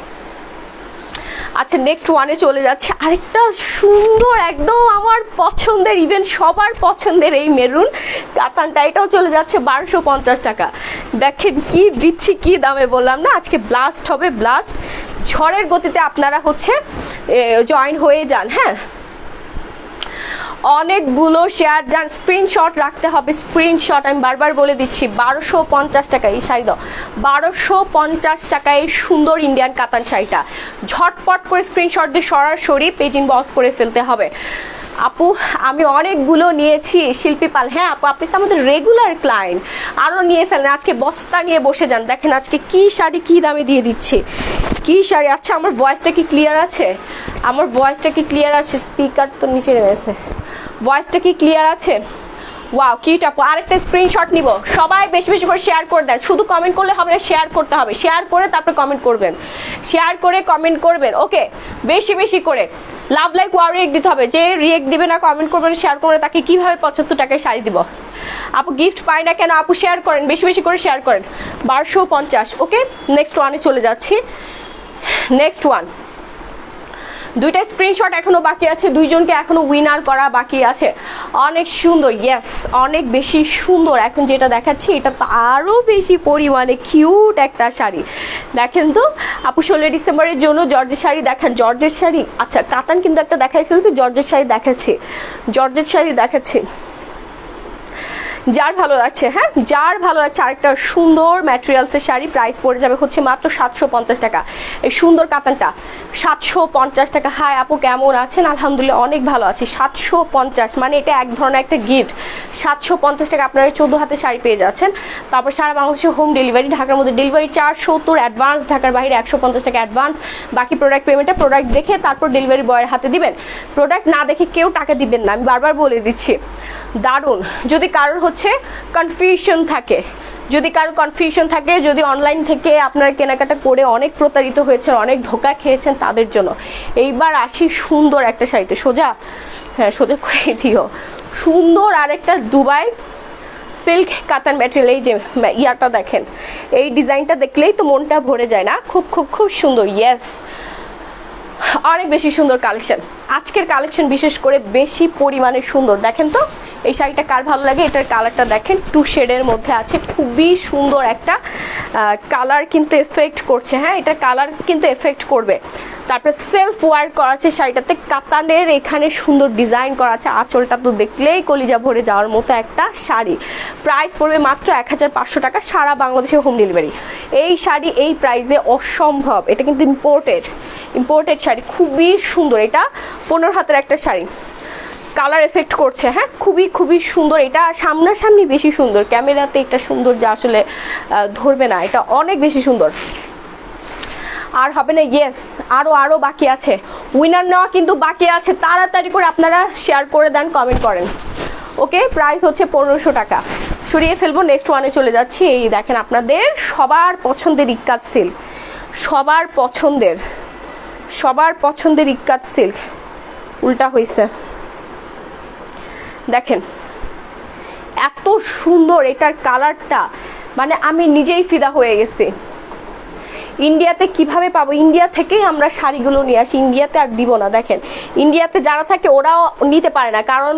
আচ্ছা নেক্সট ওয়ানে চলে যাচ্ছে, আরেকটা সুন্দর একদম আমার পছন্দের, ইভেন সবার পছন্দের এই মেরুন কাতানটা, এটাও চলে যাচ্ছে 1250 টাকা। দেখেন কি দিচ্ছি, কি দামে বললাম না, আজকে ব্লাস্ট হবে, ব্লাস্ট। ঝড়ের গতিতে আপনারা হচ্ছে জয়েন হয়ে যান। হ্যাঁ, অনেকগুলো শেয়ার যান, স্ক্রিনশট রাখতে হবে, স্ক্রিনশট। আমি বারবার বলে দিচ্ছি, 1250 টাকা এই শাড়ি দাও, 1250 টাকায় এই সুন্দর ইন্ডিয়ান কাতান শাড়িটা ঝটপট করে স্ক্রিনশট দিয়ে সরাসরি পেজ ইনবক্স করে ফেলতে হবে। আপু আমি অনেকগুলো নিয়েছি, শিল্পী পাল। হ্যাঁ আপু, আপনি তো আমাদের রেগুলার ক্লায়েন্ট, আরও নিয়ে ফেলেন, আজকে বস্তা নিয়ে বসে যান। দেখেন আজকে কি শাড়ি কি দামে দিয়ে দিচ্ছি, কি শাড়ি। আচ্ছা আমার ভয়েসটা কি ক্লিয়ার আছে? আমার ভয়েসটা কি ক্লিয়ার আছে? স্পিকার তো নিচে নেমেছে, ভয়েসটা কি ক্লিয়ার আছে? ওয়াও, কি টাপু। আরেকটা স্ক্রিনশট নিব, সবাই বেশি বেশি করে শেয়ার করে দেন। শুধু কমেন্ট করলে হবে না, শেয়ার করতে হবে, শেয়ার করে তারপর কমেন্ট করবেন, শেয়ার করে কমেন্ট করবেন। ওকে, বেশি বেশি করে লাভ লাইক ওয়াও রিয়েক্ট দিতে হবে। যে রিয়েক্ট দিবে না, কমেন্ট করবেন, শেয়ার করবে, তাকে কিভাবে 75 টাকায় শাড়ি দিব? আপু গিফট পাই না কেন? আপু শেয়ার করেন, বেশি বেশি করে শেয়ার করেন। 1250। ওকে, নেক্সট ওয়ানে চলে যাচ্ছি। নেক্সট ওয়ান, 2টা স্ক্রিনশট এখনো বাকি আছে, 2জনকে এখনো উইনার করা বাকি আছে। অনেক সুন্দর, ইয়েস অনেক বেশি সুন্দর। এখন যেটা দেখাচ্ছি এটা তো আরো বেশি পরিমাণে কিউট একটা শাড়ি। দেখেন তো আপু, 16 ডিসেম্বরের জন্য জর্জের শাড়ি দেখান, জর্জের শাড়ি। আচ্ছা কাতান কিন্তু একটা দেখাই ফেলছি, জর্জের শাড়ি দেখাচ্ছি, জর্জের শাড়ি দেখাচ্ছি, যার ভালো লাগছে। হ্যাঁ, যার ভালো লাগছে। আরেকটা সুন্দর ম্যাটেরিয়ালসের শাড়ি, প্রাইস পড়ে যাবে হচ্ছে মাত্র 750 টাকা। এই সুন্দর কাতানটা 750 টাকা। হাই আপু কেমন আছেন? আলহামদুলিল্লাহ অনেক ভালো আছি। 750 মানে এটা এক ধরনের একটা গিফট। 750 টাকা আপনারা 14 হাতে শাড়ি পেয়ে যাচ্ছেন। তারপর সারা বাংলাদেশে হোম ডেলিভারি, ঢাকার মধ্যে ডেলিভারি চার্জ 70 অ্যাডভান্স, ঢাকার বাইরে 150 টাকা অ্যাডভান্স। বাকি প্রোডাক্ট পেমেন্টটা প্রোডাক্ট দেখে তারপর ডেলিভারি বয়ের হাতে দিবেন। প্রোডাক্ট না দেখে কেউ টাকা দিবেন না, আমি বারবার বলে দিচ্ছি। দারুণ। যদি কারোর হচ্ছে কনফিউশন থাকে, যদি কারো কনফিউশন থাকে, যদি অনলাইন থেকে আপনারা কেনাকাটা করে অনেক প্রতারিত হয়েছেন, অনেক ধোকা খেয়েছেন, তাদের জন্য এইবার আসি সুন্দর একটা শাড়িতে। সোজা হ্যাঁ সোজা করে দিও। সুন্দর আরেকটা দুবাই সিল্ক কাতান ম্যাটেরিয়াল, এই যে ইয়াটা দেখেন, এই ডিজাইনটা দেখলেই তো মনটা ভরে যায় না? খুব খুব খুব সুন্দর। ইয়েস, অনেক বেশি সুন্দর কালেকশন আজকের কালেকশন, বিশেষ করে বেশি পরিমাণে সুন্দর। দেখেন তো এই শাড়িটা কার ভালো লাগে? এটার কালারটা দেখেন, 2 শেডের মধ্যে আছে, খুবই সুন্দর একটা কালার কিন্তু এফেক্ট করছে। হ্যাঁ, এটা কালার কিন্তু এফেক্ট করবে। তারপরে সেলফ ওয়ার্ক করা আছে শাড়িটাতে, কাতানের এখানে সুন্দর ডিজাইন করা আছে। আঁচলটা তো দেখলেই কলিজা ভরে যাওয়ার মতো একটা শাড়ি। প্রাইস পড়বে মাত্র 1500 টাকা, সারা বাংলাদেশে হোম ডেলিভারি। এই শাড়ি এই প্রাইসে অসম্ভব। এটা কিন্তু ইম্পোর্টেড শাড়ি, খুবই সুন্দর। এটা 15 হাতের একটা শাড়ি, কালার এফেক্ট করছে। হ্যাঁ, খুবই খুবই সুন্দর। এটা সামনাসামনি বেশি সুন্দর, ক্যামেরাতে এটা সুন্দর যা আসলে ধরবে না, এটা অনেক বেশি সুন্দর। আর হবে না? ইয়েস, আরো বাকি আছে, উইনার নেওয়া কিন্তু বাকি আছে। তাড়াতাড়ি করে আপনারা শেয়ার করে দেন, কমেন্ট করেন। ওকে, প্রাইস হচ্ছে 1500 টাকা। সরিয়ে ফেলবো, নেক্সট ওয়ানে চলে যাচ্ছি। এই দেখেন আপনাদের সবার পছন্দের ইক্কাত সিল্ক, সবার পছন্দের ইক্কাত সিল্ক। উল্টা হয়েছে, দেখেন এত সুন্দর এটার কালারটা, মানে আমি নিজেই ফিদা হয়ে গেছি। ইন্ডিয়াতে কিভাবে পাবো? ইন্ডিয়া থেকেই আমরা শাড়িগুলো নিয়ে আসি, ইন্ডিয়াতে আর দিব না। দেখেন ইন্ডিয়াতে যারা থাকে ওরাও নিতে পারে না, কারণ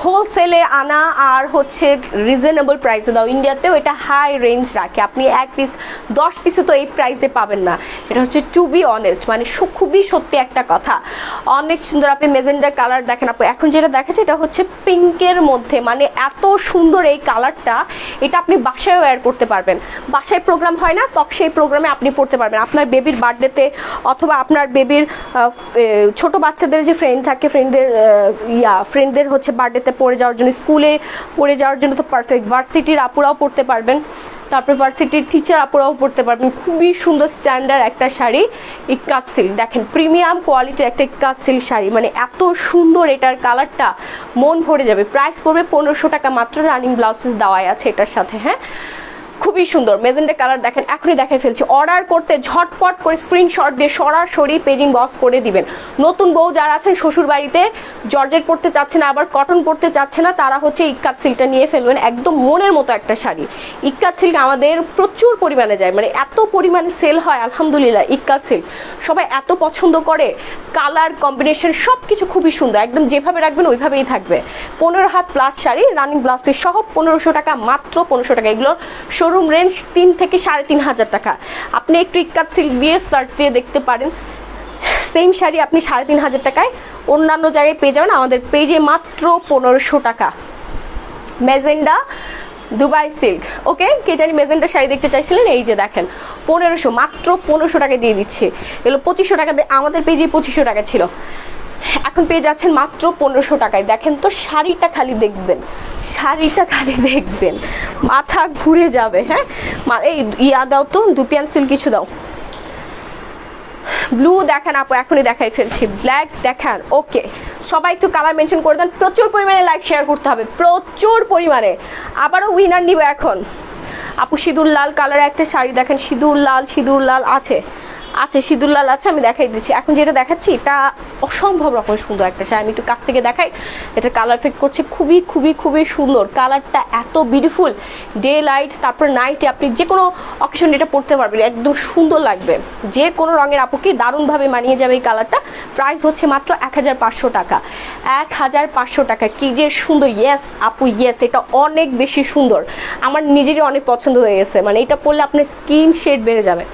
হোলসেলে আনা আর হচ্ছে রিজনেবল প্রাইসে দাও। ইন্ডিয়াতেও এটা হাই রেঞ্জ রাখে, আপনি 1 পিস 10 পিসে তো এই প্রাইসে পাবেন না। এটা হচ্ছে টু বি অনেস্ট, মানে খুবই সত্যি একটা কথা। অনেক সুন্দর। আপনি মেজেন্ডা কালার দেখেন আপু, এখন যেটা দেখাচ্ছে এটা হচ্ছে পিঙ্কের মধ্যে, মানে এত সুন্দর এই কালারটা। এটা আপনি বাসায় ওয়্যার করতে পারবেন, বাসায় প্রোগ্রাম হয় না তখন সেই প্রোগ্রামে আপনি পড়তে পারবেন, আপনার বেবির বার্থডেতে, অথবা আপনার বেবির ছোট বাচ্চাদের যে ফ্রেন্ড থাকে, ফ্রেন্ডদের হচ্ছে বার্থডেতে পড়ে যাওয়ার জন্য, স্কুলে পড়ে যাওয়ার জন্য তো পারফেক্ট। ভার্সিটির আপুরাও পড়তে পারবেন, তারপরে ভার্সিটির টিচার আপুরাও পড়তে পারবেন। খুবই সুন্দর স্ট্যান্ডার্ড একটা শাড়ি, ইক্কাত সিল্ক। দেখেন প্রিমিয়াম কোয়ালিটির একটা ইক্কাত সিল্ক শাড়ি, মানে এত সুন্দর, এটার কালারটা মন ভরে যাবে। প্রাইস পড়বে 1500 টাকা মাত্র, রানিং ব্লাউজ পিস দেওয়াই আছে এটার সাথে। হ্যাঁ, খুবই সুন্দর মেজেন্ডা কালার। দেখেন এখনই দেখাই ফেলছি। অর্ডার করতে ঝটপট করে স্ক্রিনশট দিয়ে সরাসরি পেজিং বক্স করে দিবেন। নতুন বউ যারা আছেন শ্বশুর বাড়িতে জর্জেট পড়তে চাচ্ছে না, আবার কটন পড়তে চাচ্ছে না, তারা হচ্ছে ইক্কাত সিল্কটা নিয়ে ফেলবেন। একদম মনের মতো একটা শাড়ি। ইক্কাত সিল্ক আমাদের প্রচুর পরিমাণে যায়, মানে এত পরিমাণে সেল হয় আলহামদুলিল্লাহ। ইক্কাত সিল্ক সবাই এত পছন্দ করে, কালার কম্বিনেশন সব কিছু খুবই সুন্দর, একদম যেভাবে রাখবেন ওইভাবেই থাকবে। 15 had plus sari, running blouse piece সহ 1500 টাকা মাত্র, 1500 টাকা। এগুলোর শোরুম রেঞ্জ 3 থেকে 3500 টাকা। আপনি একটু ইক্কাত সিল্ক দিয়ে সার্চ দিয়ে দেখতে পারেন, সেম শাড়ি আপনি 3500 টাকায় অন্যান্য জায়গায় পেয়ে যাবেন, আমাদের পেজে মাত্র 1500 টাকা। Magenta Dubai silk. ওকে, কে জানি মেজেন্ডা শাড়ি দেখতে চাইছিলেন, এই যে দেখেন 1500, মাত্র 1500 টাকা দিয়ে দিচ্ছে। এগুলো 2500 টাকা, আমাদের পেজে 2500 টাকা ছিল, এখন পেয়ে যাচ্ছেন মাত্র 1500 টাকায়। দেখেন তো শাড়িটা খালি দেখবেন, মাথা ঘুরে যাবে। হ্যাঁ, এই ইয়া দাও তো, দুপিয়ান সিল্ক কিছু দাও। ব্লু দেখেন আপু, এখনই দেখাই ফেলছি। ব্ল্যাক দেখান। ওকে, সবাই একটু কালার মেনশন করে দেন, প্রচুর পরিমাণে লাইক শেয়ার করতে হবে, প্রচুর পরিমাণে। আবারও উইনার নিব এখন। আপু সিঁদুর লাল কালার একটা শাড়ি দেখেন, সিঁদুর লাল আছে, সিঁদুর লাল আছে, আমি দেখাই দিচ্ছি। এখন যেটা দেখাচ্ছি এটা অসম্ভব রকম সুন্দর একটা শাড়ি, আমি একটু কাছ থেকে দেখাই। এটা কালার এফেক্ট করছে, খুবই সুন্দর। কালারটা এত বিউটিফুল, ডে লাইট তারপর নাইটে আপনি যে কোনো অকেশন এটা পরতে পারবেন, একদম সুন্দর লাগবে। যে কোনো রঙের আপুকে দারুণভাবে মানিয়ে যাবে এই কালারটা। প্রাইস হচ্ছে মাত্র 1500 টাকা, 1500 টাকা। কি যে সুন্দর। ইয়েস আপু, ইয়েস, এটা অনেক বেশি সুন্দর, আমার নিজেরই অনেক পছন্দ হয়ে গেছে। মানে এটা পরলে আপনার স্কিন শেড বেড়ে যাবে,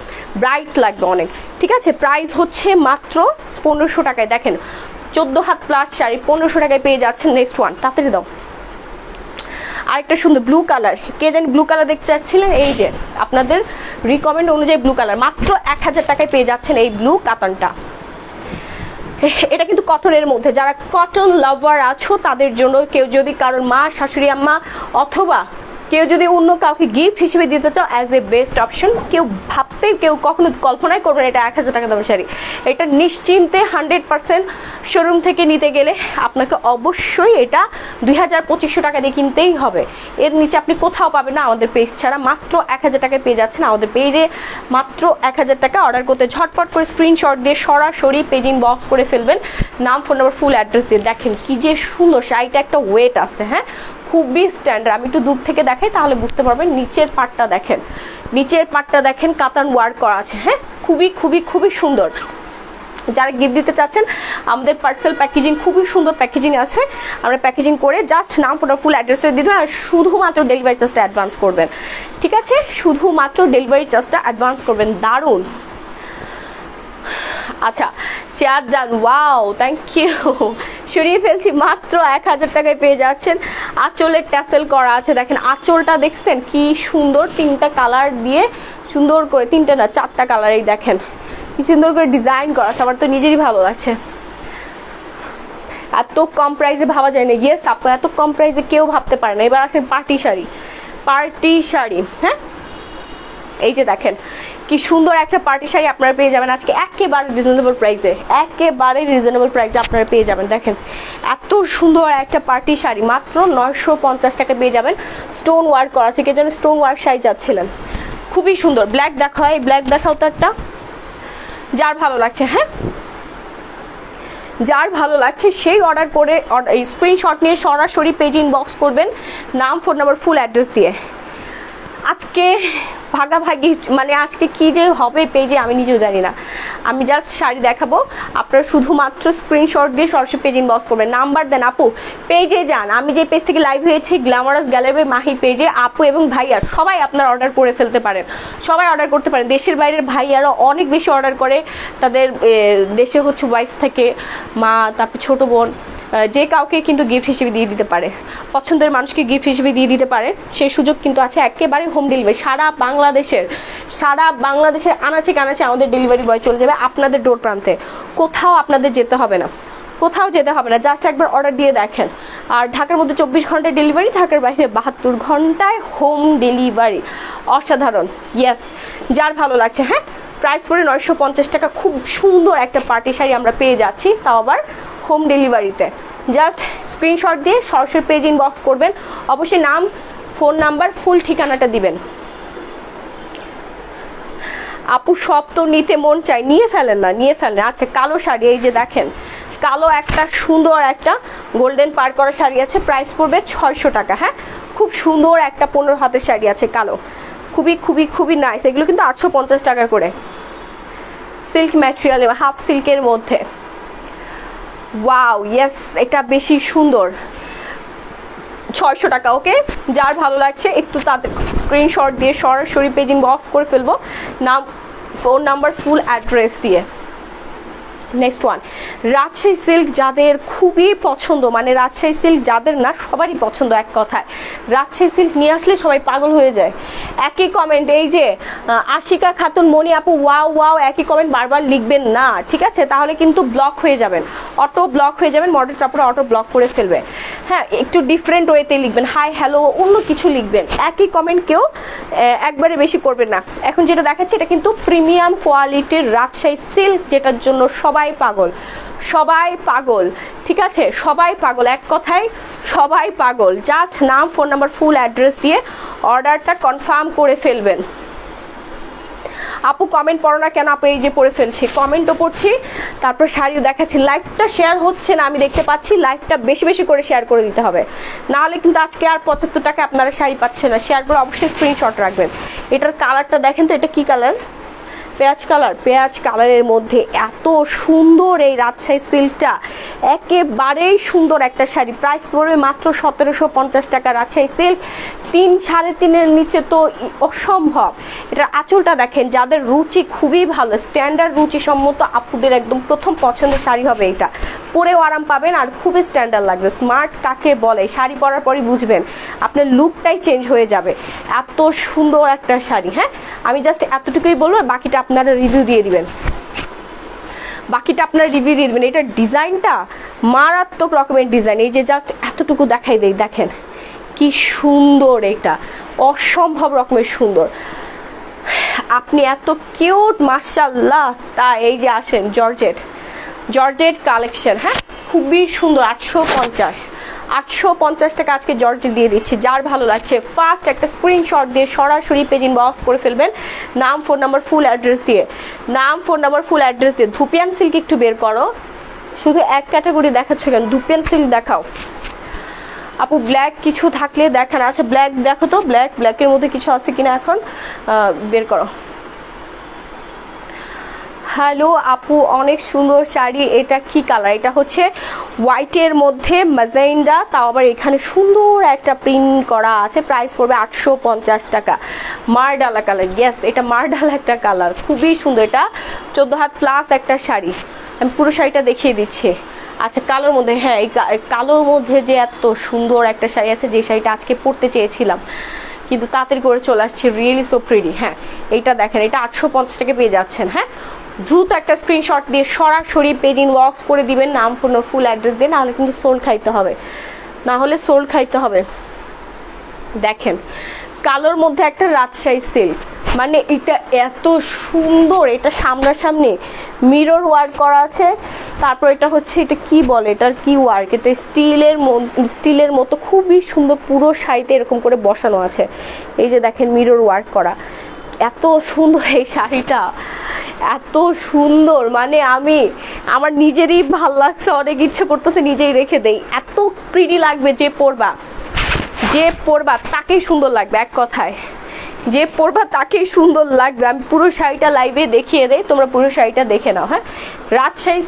ব্রাইট লাগবে অনেক। ঠিক আছে, প্রাইস হচ্ছে মাত্র 1500 টাকায়। দেখেন 14 হাত প্লাস শাড়ি 1500 টাকায় পেয়ে যাচ্ছেন। নেক্সট ওয়ান, তাড়াতাড়ি দাও। আরেকটা সুন্দর ব্লু কালার, কে জানি ব্লু কালার দেখতে চাচ্ছিলেন, এই যে আপনাদের রিকমেন্ড অনুযায়ী ব্লু কালার, মাত্র 1000 টাকায় পেয়ে যাচ্ছেন এই ব্লু কাতানটা। এটা কিন্তু কটনের মধ্যে, যারা কটন লাভার আছো তাদের জন্য, কেউ যদি কারোর মা, শাশুড়ি আম্মা অথবা কেউ যদি অন্য কাউকে গিফট হিসেবে দিতে চাও অ্যাজ এ বেস্ট অপশন, কেউ কখনো কল্পনাই করবে না এটা 1000 টাকা দামের শাড়ি। এটা নিশ্চিন্তে 100% শোরুম থেকে নিতে গেলে আপনাকে অবশ্যই এটা 2000-2500 টাকা দিয়ে কিনতেই হবে। এর নিচে আপনি কোথাও পাবেন না আমাদের পেজ ছাড়া। মাত্র 1000 টাকায় পেয়ে যাচ্ছেন আমাদের পেজে, মাত্র 1000 টাকা। অর্ডার করতে ঝটপট করে স্ক্রিনশট দিয়ে সরাসরি পেজ ইনবক্স করে ফেলবেন, নাম, ফোন নাম্বার, ফুল অ্যাড্রেস দিয়ে। দেখেন কি যে সুন্দর শাড়িটা, একটা ওয়েট আছে, হ্যাঁ খুবই স্ট্যান্ডার্ড। আমি একটু দূর থেকে দেখাই তাহলে বুঝতে পারবেন। নিচের পাটটা দেখেন, নিচের পাটটা দেখেন কাতান ওয়ার্ক করা আছে, হ্যাঁ খুবই খুবই খুবই সুন্দর। যারা গিফট দিতে চাচ্ছেন আমাদের পার্সেল প্যাকেজিং খুবই সুন্দর প্যাকেজিং আছে, আমরা প্যাকেজিং করে জাস্ট নাম, ফোন, ফুল অ্যাড্রেসটা দিবেন আর শুধুমাত্র ডেলিভারি চার্জটা অ্যাডভান্স করবেন, ঠিক আছে? শুধুমাত্র ডেলিভারি চার্জটা অ্যাডভান্স করবেন। দারুণ। আচ্ছা share done, wow thank you. সরিয়ে ফেলছি, মাত্র 1000 টাকায় পেয়ে যাচ্ছেন। আঁচলের ট্যাসেল করা আছে, দেখেন আঁচলটা দেখছেন কি সুন্দর, 3টা কালার দিয়ে সুন্দর করে, 3টা না 4টা কালারেই দেখেন কি সুন্দর করে ডিজাইন করা আছে। আমার তো নিজেরই ভালো লাগছে। এত কম প্রাইসে ভাবা যায় না। ইয়েস আপু, এত কম প্রাইসে কেউ ভাবতে পারে না। এবার আসেন পার্টি শাড়ি, পার্টি শাড়ি, হ্যাঁ এই যে দেখেন কি সুন্দর একটা পার্টি শাড়ি আপনারা পেয়ে যাবেন আজকে একেবারে রিজনেবল প্রাইসে, একেবারে রিজনেবল প্রাইসে আপনারা পেয়ে যাবেন। দেখেন এত সুন্দর একটা পার্টি শাড়ি মাত্র 950 টাকা পেয়ে যাবেন। স্টোন ওয়ার্ক করা আছে, কে যেন স্টোন ওয়ার্ক শাড়ি যাচ্ছিলেন, খুবই সুন্দর। ব্ল্যাক দেখাও, এই ব্ল্যাক দেখাও তো একটা, যার ভালো লাগছে, হ্যাঁ যার ভালো লাগছে সেই অর্ডার করে স্ক্রিনশট নিয়ে সরাসরি পেজ ইনবক্স করবেন, নাম, ফোন নাম্বার, ফুল অ্যাড্রেস দিয়ে। আজকে ভাগাভাগি মানে আজকে কি যে হবে পেজে আমি নিজেও জানি না। আমি জাস্ট শাড়ি দেখাবো, আপনারা শুধুমাত্র স্ক্রিনশট দিয়ে সরাসরি পেজ ইনবক্স করবেন। নাম্বার দেন আপু, পেজে যান। আমি যে পেজ থেকে লাইভ হয়েছি গ্ল্যামারাস গ্যালারি মাহি পেজে, আপু এবং ভাইয়া সবাই আপনারা অর্ডার করে ফেলতে পারেন, সবাই অর্ডার করতে পারেন। দেশের বাইরের ভাইয়ারা অনেক বেশি অর্ডার করে, তাদের দেশে হচ্ছে ওয়াইফ থেকে, মা, তারপর ছোটো বোন, যে কাউকে কিন্তু গিফট হিসেবে দিয়ে দিতে পারে, পছন্দের মানুষকে গিফট হিসেবে দিয়ে দিতে পারে, সেই সুযোগ কিন্তু আছে। একেবারে হোম ডেলিভারি সারা বাংলাদেশের আনাচে কানাচে আমাদের ডেলিভারি বয় চলে যাবে আপনাদের ডোর প্রান্তে। কোথাও আপনাদের যেতে হবে না, কোথাও যেতে হবে না, জাস্ট একবার অর্ডার দিয়ে দেখেন। আর ঢাকার মধ্যে 24 ঘন্টায় ডেলিভারি, ঢাকার বাইরে 72 ঘন্টায় হোম ডেলিভারি। অসাধারণ। ইয়েস, যার ভালো লাগছে, হ্যাঁ প্রাইস পড়ে 950 টাকা। খুব সুন্দর একটা পার্টি শাড়ি আমরা পেয়ে যাচ্ছি, তাও আবার হোম ডেলিভারিতে। জাস্ট স্ক্রিনশট দিয়ে সরাসরি পেজ ইনবক্স করবেন, অবশ্যই নাম, ফোন নাম্বার, ফুল ঠিকানাটা দিবেন। আপু সব তো নিতে মন চাই, নিয়ে ফেলেন না, নিয়ে ফেলেন। আচ্ছা কালো শাড়ি, এই যে দেখেন কালো একটা সুন্দর একটা গোল্ডেন পার করা শাড়ি আছে, প্রাইস পড়বে 600 টাকা। হ্যাঁ খুব সুন্দর একটা 15 হাতের শাড়ি আছে কালো, খুবই খুবই খুবই নাইস। এগুলো কিন্তু 850 টাকা করে, সিল্ক ম্যাটেরিয়াল এবং হাফ সিল্কের মধ্যে। ওয়াও ইয়েস, এটা বেশি সুন্দর, 600 টাকা। ওকে, যার ভালো লাগছে একটু তাদের স্ক্রিনশট দিয়ে সরাসরি পেজ ইনবক্স করে ফেলবো, নাম, ফোন নাম্বার, ফুল অ্যাড্রেস দিয়ে। নেক্সট ওয়ান, রাজশাহী সিল্ক যাদের খুবই পছন্দ, মানে রাজশাহী সিল্ক যাদের না সবারই পছন্দ, এক কথায় রাজশাহী সিল্ক নিয়ে আসলে সবাই পাগল হয়ে যায়। একই কমেন্ট, এই যে আশিকা খাতুন, মনি আপু ওয়াও ওয়াও, একই কমেন্ট বারবার লিখবেন না, ঠিক আছে? তাহলে কিন্তু ব্লক হয়ে যাবেন, অটো ব্লক হয়ে যাবেন, মডারেট চাপড়ে অটো ব্লক করে ফেলবে। হ্যাঁ একটু ডিফারেন্ট ওয়েতে লিখবেন, হাই হ্যালো অন্য কিছু লিখবেন, একই কমেন্ট কেউ একবারে বেশি করবেন না। এখন যেটা দেখাচ্ছি এটা কিন্তু প্রিমিয়াম কোয়ালিটির রাজশাহী সিল্ক, যেটার জন্য সবাই পাগল, সবাই পাগল, ঠিক আছে? সবাই পাগল, এক কথায় সবাই পাগল। জাস্ট নাম, ফোন নাম্বার, ফুল অ্যাড্রেস দিয়ে অর্ডারটা কনফার্ম করে ফেলবেন। আপু কমেন্ট পড়ো না কেন? আপু এই যে পড়ে ফেলছি, কমেন্টও পড়ছি, তারপর শাড়িও দেখাচ্ছি। লাইভটা শেয়ার হচ্ছে না আমি দেখতে পাচ্ছি, লাইভটা বেশি বেশি করে শেয়ার করে দিতে হবে, নাহলে কিন্তু আজকে আর 75 টাকা আপনারা শাড়ি পাচ্ছেন না। শেয়ার করে অবশ্যই স্ক্রিনশট রাখবেন। এটার কালারটা দেখেন তো, এটা কি কালার? পেঁয়াজ কালার। পেঁয়াজ কালারের মধ্যে এত সুন্দর এই রাজশাহী সিল্কটা, একেবারেই সুন্দর একটা শাড়ি। প্রাইস পড়বে মাত্র 1750 টাকা। রাজশাহী সিল্ক 3 3.5-এর নিচে তো অসম্ভব। এটার আঁচলটা দেখেন, যাদের রুচি খুবই ভালো, স্ট্যান্ডার্ড রুচি সম্মত আপুদের একদম প্রথম পছন্দের শাড়ি হবে এটা। পরেও আরাম পাবেন আর খুবই স্ট্যান্ডার্ড লাগবে। স্মার্ট কাকে বলে শাড়ি পরার পরই বুঝবেন, আপনার লুকটাই চেঞ্জ হয়ে যাবে। এত সুন্দর একটা শাড়ি। হ্যাঁ আমি জাস্ট এতটুকুই বলবো, বাকিটা আপনারা রিভিউ দিয়ে দিবেন, বাকিটা আপনারা রিভিউ দিয়ে দিবেন। এটার ডিজাইনটা মারাত্মক রকমের ডিজাইন। এই যে জাস্ট এতটুকু দেখাই দেই, দেখেন কি সুন্দর, এটা অসম্ভব রকমের সুন্দর। আপনি এত কিউট মাশাআল্লাহ। তা এই যে আসেন জর্জেট কালেকশন, হ্যাঁ খুবই সুন্দর। 850 টাকা আজকে জর্জেট দিয়ে দিচ্ছি। যার ভালো লাগছে ফার্স্ট একটা স্ক্রিনশট দিয়ে সরাসরি পেজ ইনবক্স করে ফেলবেন, নাম ফোন নাম্বার ফুল অ্যাড্রেস দিয়ে। ধুপিয়ান সিল্ক একটু বের করো, শুধু এক ক্যাটাগরি দেখাচ্ছ কেন? ধুপিয়ান সিল্ক দেখাও আপু। ব্ল্যাক কিছু থাকলে দেখান। আচ্ছা ব্ল্যাক দেখো তো, ব্ল্যাকের মধ্যে কিছু আছে কিনা এখন বের করো। হ্যালো আপু, অনেক সুন্দর শাড়ি। এটা কি কালার? এটা হচ্ছে হোয়াইটের মধ্যে ম্যাজেন্ডা, তাও আবার এখানে সুন্দর একটা প্রিন্ট করা আছে। প্রাইস পড়বে 850 টাকা। মারডালা কালার, ইয়েস এটা মারডালা একটা কালার, খুবই সুন্দর। এটা 14 হাত প্লাস একটা শাড়ি। আমি পুরো শাড়িটা দেখিয়ে দিচ্ছি। আচ্ছা কালোর মধ্যে, হ্যাঁ এই কালোর মধ্যে যে এত সুন্দর একটা শাড়ি আছে, যে শাড়িটা আজকে পরতে চেয়েছিলাম কিন্তু তাড়াতাড়ি করে চলে আসছে। Really so pretty. হ্যাঁ এইটা দেখেন, এটা 850 টাকা পেয়ে যাচ্ছেন। হ্যাঁ দ্রুত একটা স্ক্রিনশট দিয়ে সরাসরি পেজ ইনবক্স করে দিবেন, নাম ফোন ফুল অ্যাড্রেস দিয়ে, নাহলে কিন্তু সোল খাইতে হবে। দেখেন কালোর মধ্যে একটা রাজশাহী সিল্ক, মানে এটা এত সুন্দর। এটা সামনাসামনি মিরর ওয়ার্ক করা আছে। তারপর এটা হচ্ছে, এটা কি বলে, এটার কি ওয়ার্ক, এটা স্টিলের মতো খুবই সুন্দর। পুরো শাড়িতে এরকম করে বসানো আছে। এই যে দেখেন মিরর ওয়ার্ক করা, এত সুন্দর এই শাড়িটা, এত সুন্দর। মানে আমার নিজেরই ভাল লাগছে, অনেক ইচ্ছে করতেছে নিজেই রেখে দেই। এত প্রিটি লাগবে, যে পরবা তাকেই সুন্দর লাগবে। এক কথায় যে পরবা তাকেই সুন্দর লাগবে। আমি পুরো শাড়িটা লাইভে দেখিয়ে দেই, তোমরা পুরো শাড়িটা দেখে নাও। হ্যাঁ রাজশাহী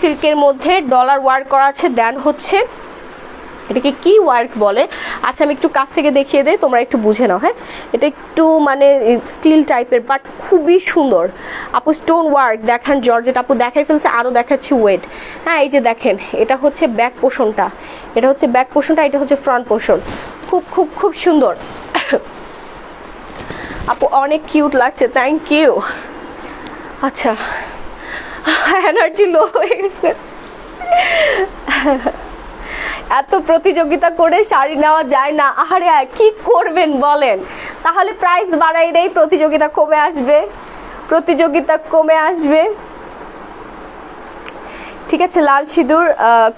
সিল্কের মধ্যে ডলার ওয়ার্ক করা আছে। দেন হচ্ছে এটাকে কি ওয়ার্ক বলে, আচ্ছা আমি একটু কাছ থেকে দেখিয়ে দেই, তোমরা একটু বুঝে নাও। হ্যাঁ এটা একটু মানে স্টিল টাইপের, বাট খুবই সুন্দর। আপু স্টোন ওয়ার্ক দেখান, জর্জেট আপু দেখাই ফেলছে, আরও দেখাচ্ছি ওয়েট। হ্যাঁ এই যে দেখেন, এটা হচ্ছে ব্যাক পোর্শনটা, এটা হচ্ছে ফ্রন্ট পোর্শন। খুব সুন্দর আপু, অনেক কিউট লাগছে, থ্যাংক ইউ। আচ্ছা এনার্জি লো হয়ে গেছে। এত প্রতিযোগিতা করে শাড়ি নেওয়া যায় না। আরে কি করবেন বলেন, তাহলে প্রাইস বাড়াই দেই, প্রতিযোগিতা কমে আসবে। ঠিক আছে লাল সিঁদুর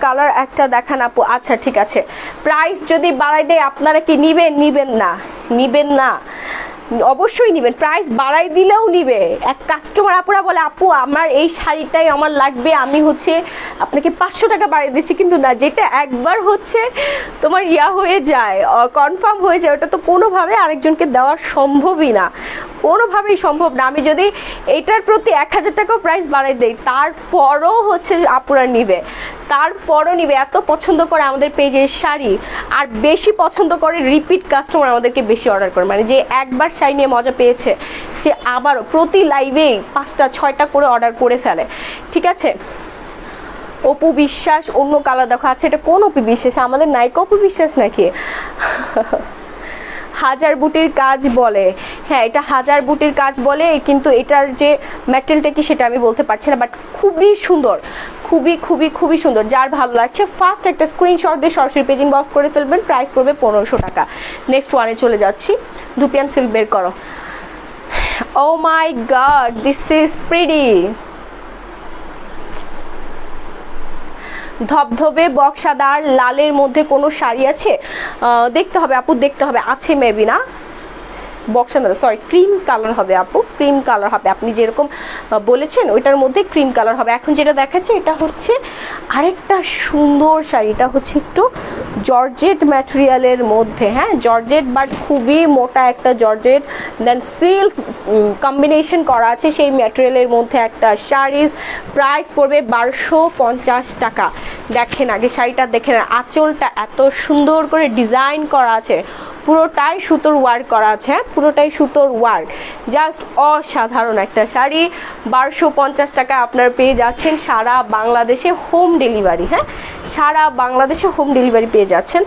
কালার একটা দেখান আপু। আচ্ছা ঠিক আছে, প্রাইস যদি বাড়াই দেয় আপনারা কি নিবেন না? অবশ্যই নিবেন, প্রাইস বাড়াই দিলেও নিবে। এক কাস্টমার আপুরা বলে আপু আমার এই শাড়িটাই আমার লাগবে, আমি হচ্ছে আপনাকে 500 টাকা বাড়িয়ে দিচ্ছি, কিন্তু না, যেটা একবার হচ্ছে তোমার হয়ে যায়, কনফার্ম হয়ে যায়, ওটা তো কোনোভাবে আরেকজনকে দেওয়া সম্ভবই না, কোনোভাবেই সম্ভব না। আমি যদি এটার প্রতি 1000 টাকাও প্রাইস বাড়াই দেই, তারপরও হচ্ছে আপুরা নিবে, এত পছন্দ করে আমাদের পেজের শাড়ি। আর বেশি পছন্দ করে রিপিট কাস্টমার, আমাদেরকে বেশি অর্ডার করে, মানে যে একবার শাড়ি নিয়ে মজা পেয়েছে সে আবারও প্রতি লাইভেই 5টা 6টা করে অর্ডার করে ফেলে। ঠিক আছে অপু বিশ্বাস, অন্য কালার দেখো। আচ্ছা এটা কোন অপু বিশ্বাস? আমাদের নায়িকা অপু বিশ্বাস নাকি? হাজার বুটির কাজ বলে, হ্যাঁ এটা হাজার বুটির কাজ বলে, কিন্তু এটার যে ম্যাটেরিয়ালটা কি সেটা আমি বলতে পারছি না, বাট খুবই সুন্দর, খুবই সুন্দর। যার ভালো লাগছে ফার্স্ট একটা স্ক্রিনশট দিয়ে সরাসরি পেজ ইনবক্স করে ফেলবেন, প্রাইস পড়বে 1500 টাকা। নেক্সট ওয়ানে চলে যাচ্ছি, ধুপিয়ান সিল্ক বের করো। ও মাই গড, দিস ইজ প্রিটি। ধবধবে বক্সাদার লালের মধ্যে কোনো শাড়ি আছে? দেখতে হবে আপু, দেখতে হবে, আছে মেবি না, বক্সাদার সরি ক্রিম কালার হবে আপু, ক্রিম কালার হবে, আপনি যেরকম বলেছেন ওইটার মধ্যে ক্রিম কালার হবে। এখন যেটা দেখাচ্ছে এটা হচ্ছে আরেকটা সুন্দর শাড়ি, এটা হচ্ছে একটু জর্জেট ম্যাটেরিয়ালের মধ্যে, হ্যাঁ জর্জেট বাট খুবই মোটা একটা জর্জেট, দেন সিল্ক কম্বিনেশন করা আছে সেই ম্যাটেরিয়ালের মধ্যে একটা শাড়ি। প্রাইস পড়বে 1250 টাকা। দেখেন আগে শাড়িটা দেখেন, আঁচলটা এত সুন্দর করে ডিজাইন করা আছে, পুরোটাই সুতোর ওয়ার্ক করা আছে, হ্যাঁ পুরোটাই সুতোর ওয়ার্ক, জাস্ট অসাধারণ একটা শাড়ি। 1250 টাকা আপনার পেয়ে যাচ্ছেন সারা বাংলাদেশে হোম ডেলিভারি, হ্যাঁ সারা বাংলাদেশে হোম ডেলিভারি পেয়ে যাচ্ছেন।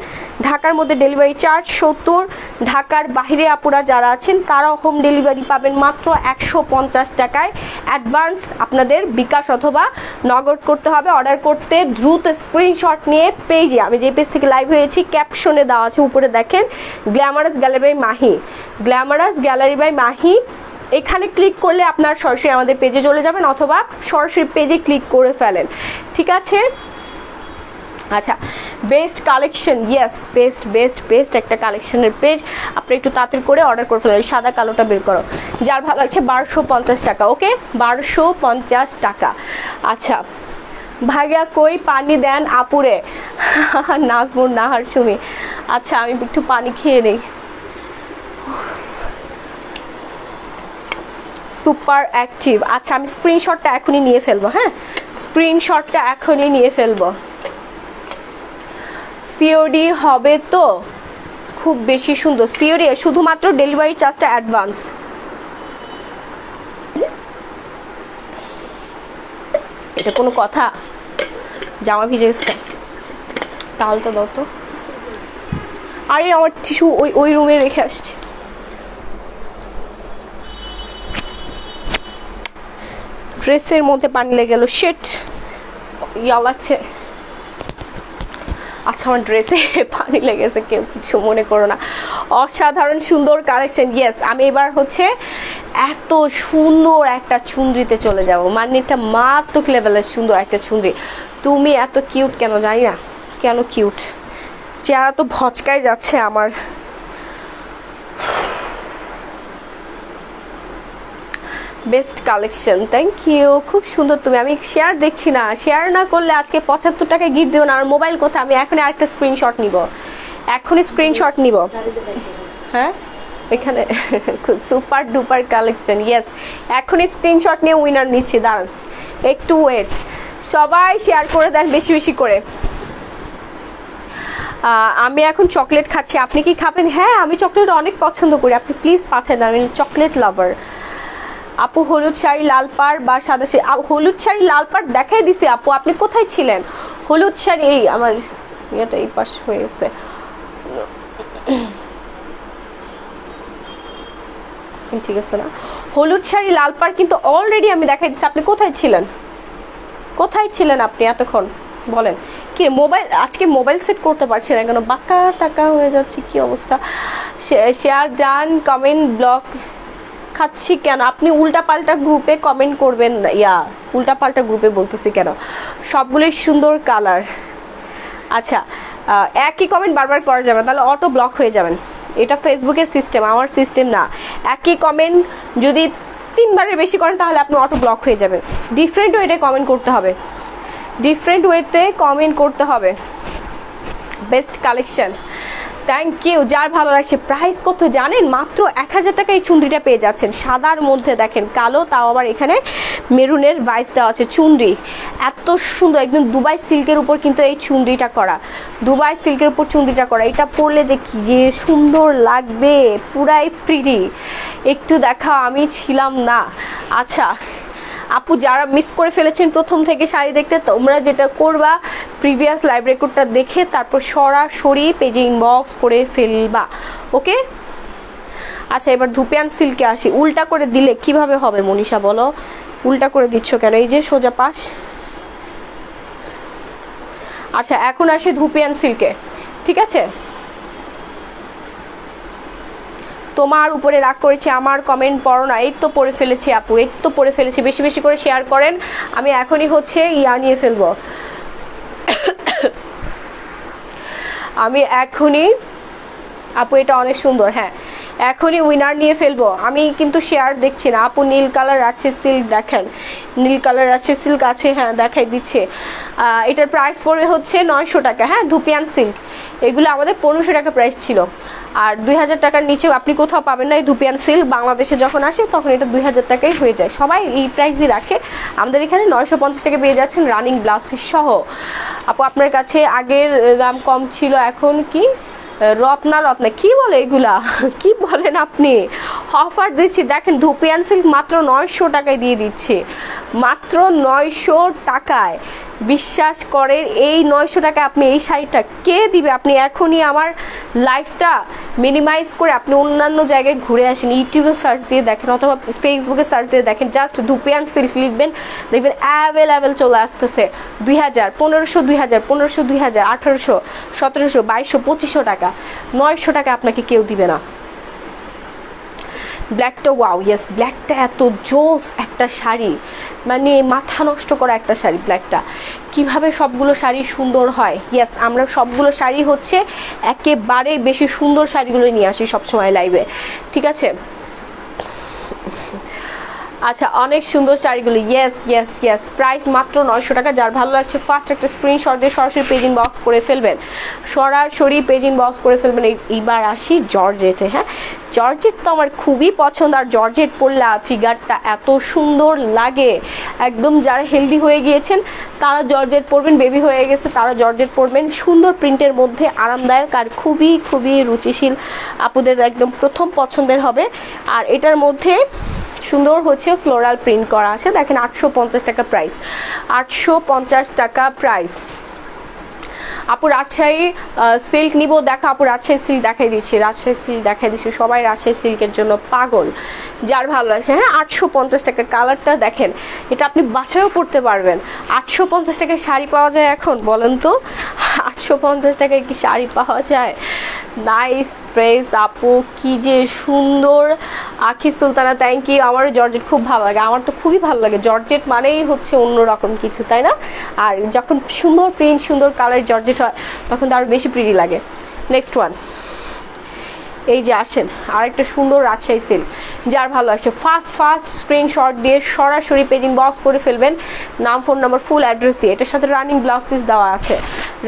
ঢাকার মধ্যে ডেলিভারি চার্জ 70, ঢাকার বাইরে আপুরা যারা আছেন তারাও হোম ডেলিভারি পাবেন মাত্র 150 টাকায়। অ্যাডভান্স আপনাদের বিকাশ অথবা নগদ করতে হবে। অর্ডার করতে দ্রুত স্ক্রিনশট নিয়ে পেজে, আমি যে পেজ থেকে লাইভ হয়েছি ক্যাপশনে দেওয়া আছে উপরে দেখেন glamorous gallery by Mahi, glamorous gallery by Mahi, এখানে ক্লিক করলে আপনার সরাসরি আমাদের পেজে চলে যাবেন অথবা সরাসরি পেজে ক্লিক করে ফেলেন, ঠিক আছে। আচ্ছা, best collection, yes best best best একটা কালেকশনের পেজ। আপনি একটু তাড়াতাড়ি করে অর্ডার করে ফেলেন। সাদা কালোটা বের করো, যার ভালো লাগছে 1250 টাকা। ওকে, 1250 টাকা। আচ্ছা, ভাইয়া কই পানি দেন আপুরে, নাজমুর নাহার সুমি। আচ্ছা, আমি একটু পানি খেয়ে নেই। Super active. আচ্ছা, আমি স্ক্রিনশটটা এখনই নিয়ে ফেলবো। হ্যাঁ, স্ক্রিনশটটা এখনই নিয়ে ফেলবো। সিওডি হবে তো? খুব বেশি সুন্দর সিওডি, শুধুমাত্র ডেলিভারি চার্জটা অ্যাডভান্স। এটা কোনো কথা? জামা ভিজে গেছে, তাহলে তো দাও তো। আরে আমার টিস্যু ওই রুমে রেখে আসছে। ড্রেসের মধ্যে পানি লেগে গেল, শেট, ইয়া লাগছে। আচ্ছা, আমার ড্রেসে পানি লেগেছে, কেউ কিছু মনে করো না। অসাধারণ সুন্দর কালেকশন। ইয়েস, আমি এবার হচ্ছে এত সুন্দর একটা চুনরিতে চলে যাব, মানে এটা মারাত্মক লেভেলের সুন্দর একটা চুনরি। তুমি এত কিউট কেন জানি না, কেন কিউট, চেহারা তো ভচকাই যাচ্ছে আমার। বেস্ট কালেকশন, থ্যাংক ইউ, খুব সুন্দর। তুমি, আমি শেয়ার দেখছি না, শেয়ার না করলে আজকে 75 টাকায় গিফট দেবো না। আর মোবাইল কোথায়? আমি এখনই আরেকটা স্ক্রিনশট নিব, এখনই স্ক্রিনশট নিব। হ্যাঁ, এখানে সুপার ডুপার কালেকশন। ইয়েস, এখনই স্ক্রিনশট নিয়ে উইনার নিচ্ছি, দাঁড়ান একটু ওয়েট। সবাই শেয়ার করে দেন বেশি বেশি করে। আমি এখন চকলেট খাচ্ছি, আপনি কি খাবেন? হ্যাঁ, আমি চকলেট অনেক পছন্দ করি, আপনি প্লিজ পাঠিয়ে দেন, আমি চকলেট লাভার। আপু হলুদ শাড়ি লাল পাড় বা সাদা শাড়ি? হলুদ শাড়ি লাল পাড় দেখাই দিছি আপু, আপনি কোথায় ছিলেন? হলুদ শাড়ি, এই আমার ইয়েটা এই পাশ হয়ে গেছে। ঠিক আছে না, হলুদ শাড়ি লাল পাড় কিন্তু অলরেডি আমি দেখাই দিচ্ছি। আপনি কোথায় ছিলেন, কোথায় ছিলেন আপনি এতক্ষণ? বলেন কি মোবাইল, আজকে মোবাইল সেট করতে পারছি না কেন, বাঁকা টাকা হয়ে যাচ্ছে, কি অবস্থা। শেয়ার ডান, কমেন্ট ব্লক খাচ্ছি কেন? আপনি উল্টাপাল্টা গ্রুপে কমেন্ট করবেন, ইয়া উল্টাপাল্টা গ্রুপে বলতেছি কেন, সবগুলোই সুন্দর কালার। আচ্ছা, একই কমেন্ট বারবার করা যাবে, তাহলে অটো ব্লক হয়ে যাবেন। এটা ফেসবুকের সিস্টেম, আমার সিস্টেম না। একই কমেন্ট যদি 3 বারের বেশি করেন তাহলে আপনি অটো ব্লক হয়ে যাবেন। ডিফারেন্ট ওয়েতে কমেন্ট করতে হবে, ডিফারেন্ট ওয়েতে কমেন্ট করতে হবে। Best collection, thank you. যার ভালো লাগছে। প্রাইস কত জানেন? মাত্র 1000 টাকা এই চুনরিটা পেয়ে যাচ্ছেন। সাদার মধ্যে দেখেন কালো, তাও আবার এখানে মেরুনের ভাইবস দেওয়া আছে। চুনরি এত সুন্দর, একদম দুবাই সিল্কের উপর কিন্তু এই চুনরিটা করা, দুবাই সিল্কের উপর চুনরিটা করা। এটা পরলে যে কি যে সুন্দর লাগবে, পুরাই প্রিটি। একটু দেখা, আমি ছিলাম না। আচ্ছা আপু, যারা মিস করে ফেলেছেন প্রথম থেকে শাড়ি দেখতে, তোমরা যেটা করবা প্রিভিয়াস লাইভ রেকর্ডটা দেখে তারপর সরাসরি পেজে ইনবক্স করে ফেলবা। ওকে, আচ্ছা এবার ধুপিয়ান সিল্কে আসি। উল্টা করে দিলে কিভাবে হবে মনীষা বলো? উল্টা করে দিচ্ছ কেন? এই যে সোজা পাশ। আচ্ছা এখন আসি ধুপিয়ান সিল্কে, ঠিক আছে। তোমার উপরে রাগ করেছি, আমার কমেন্ট পড়ো না। এই তো পড়ে ফেলেছি আপু, এই তো পড়ে ফেলেছি। বেশি বেশি করে শেয়ার করেন, আমি এখনই হচ্ছে ইয়া নিয়ে ফেলবো। আমি এখনই, আপু এটা অনেক সুন্দর, হ্যাঁ এখনই উইনার নিয়ে ফেলবো। আমি কিন্তু শেয়ার দেখছি না আপু। নীল কালার আছে সিল্ক, দেখেন নীল কালার আছে সিল্ক আছে, হ্যাঁ দেখাই দিচ্ছে। এটার প্রাইস পড়বে হচ্ছে 900 টাকা। হ্যাঁ ধুপিয়ান সিল্ক, এগুলো আমাদের 1500 টাকা প্রাইস ছিল। আর 2000 টাকার নিচেও আপনি কোথাও পাবেন না এই ধুপিয়ান সিল্ক। বাংলাদেশে যখন আসে তখন এটা 2000 টাকাই হয়ে যায়, সবাই এই প্রাইসই রাখে। আমাদের এখানে 950 টাকা পেয়ে যাচ্ছেন রানিং ব্লাউজ পিস সহ। আপু আপনার কাছে আগের দাম কম ছিল, এখন কি রত্না রত্না কি বলে এগুলা, কি বলেন আপনি? অফার দিচ্ছি, দেখেন ধুপিয়ান সিল্ক মাত্র 900 টাকায় দিয়ে দিচ্ছে। মাত্র 900 টাকায়। বিশ্বাস করেন এই 900 টাকা আপনি এই শাড়িটা কে দিবে? আপনি এখনই আমার লাইফটা মিনিমাইজ করে আপনি অন্যান্য জায়গায় ঘুরে আসেন, ইউটিউবে সার্চ দিয়ে দেখেন অথবা ফেসবুকে সার্চ দিয়ে দেখেন, জাস্ট ধুপিয়ান সিল্ক লিখবেন, দেখবেন অ্যাভেলেবেল চলে আসতেছে 2000, 1500, 2000, 1500, 2000, 1800, 1700, 2200, 2500 টাকা। 900 টাকা আপনাকে কেউ দিবে না। ব্ল্যাকটা ওয়াও, ইয়েস ব্ল্যাকটা এত জোস একটা শাড়ি, মানে মাথা নষ্ট করা একটা শাড়ি। ব্ল্যাকটা কিভাবে সবগুলো শাড়ি সুন্দর হয়, ইয়েস আমরা সবগুলো শাড়ি হচ্ছে একেবারে বেশি সুন্দর শাড়িগুলো নিয়ে আসি সবসময় লাইভে, ঠিক আছে? আচ্ছা অনেক সুন্দর শাড়িগুলো, ইয়েস ইয়েস ইয়েস, প্রাইস মাত্র 900 টাকা। যার ভালো লাগছে ফার্স্ট একটা স্ক্রিনশট দিয়ে সরাসরি পেজিং বক্স করে ফেলবেন, সরাসরি পেজিং বক্স করে ফেলবেন। এইবার আসি জর্জেটে। হ্যাঁ জর্জেট তো আমার খুবই পছন্দ, আর জর্জেট পরলে ফিগারটা এত সুন্দর লাগে, একদম যারা হেলদি হয়ে গিয়েছেন তারা জর্জেট পরবেন, বেবি হয়ে গেছে তারা জর্জেট পরবেন। সুন্দর প্রিন্টের মধ্যে আরামদায়ক আর খুবই খুবই রুচিশীল, আপুদের একদম প্রথম পছন্দের হবে। আর এটার মধ্যে সুন্দর হচ্ছে ফ্লোরাল প্রিন্ট করা আছে, দেখেন 850 টাকা প্রাইস, 850 টাকা প্রাইস। আপু রাজশাহী সিল্ক নিব, দেখা আপু রাজশাহী সিল্ক দেখাই দিচ্ছি, রাজশাহী সিল্ক দেখাই দিচ্ছি, সবাই রাজশাহী সিল্কের জন্য পাগল, যার ভালো লাগছে। হ্যাঁ 850 টাকা, কালারটা দেখেন, এটা আপনি বাসায়ও পরতে পারবেন। 850 টাকায় শাড়ি পাওয়া যায় এখন, বলেন তো 850 টাকায় কি শাড়ি পাওয়া যায়? নাইস প্রেস আপু, কি যে সুন্দর। আখি সুলতানা থ্যাংক ইউ। আমারও জর্জেট খুব ভালো লাগে, আমার তো খুবই ভালো লাগে জর্জেট, মানেই হচ্ছে অন্যরকম কিছু, তাই না? আর যখন সুন্দর প্রিন্ট সুন্দর কালার জর্জেট হয় তখন তো আরও বেশি প্রিটি লাগে। নেক্সট ওয়ান, এই যে আসেন আরেকটা সুন্দর রাজশাহী সিল্ক, যার ভালো লাগছে ফার্স্ট স্ক্রিনশট দিয়ে সরাসরি পেজিং বক্স করে ফেলবেন, নাম ফোন নাম্বার ফুল অ্যাড্রেস দিয়ে। এটার সাথে রানিং ব্লাউজ পিস দেওয়া আছে,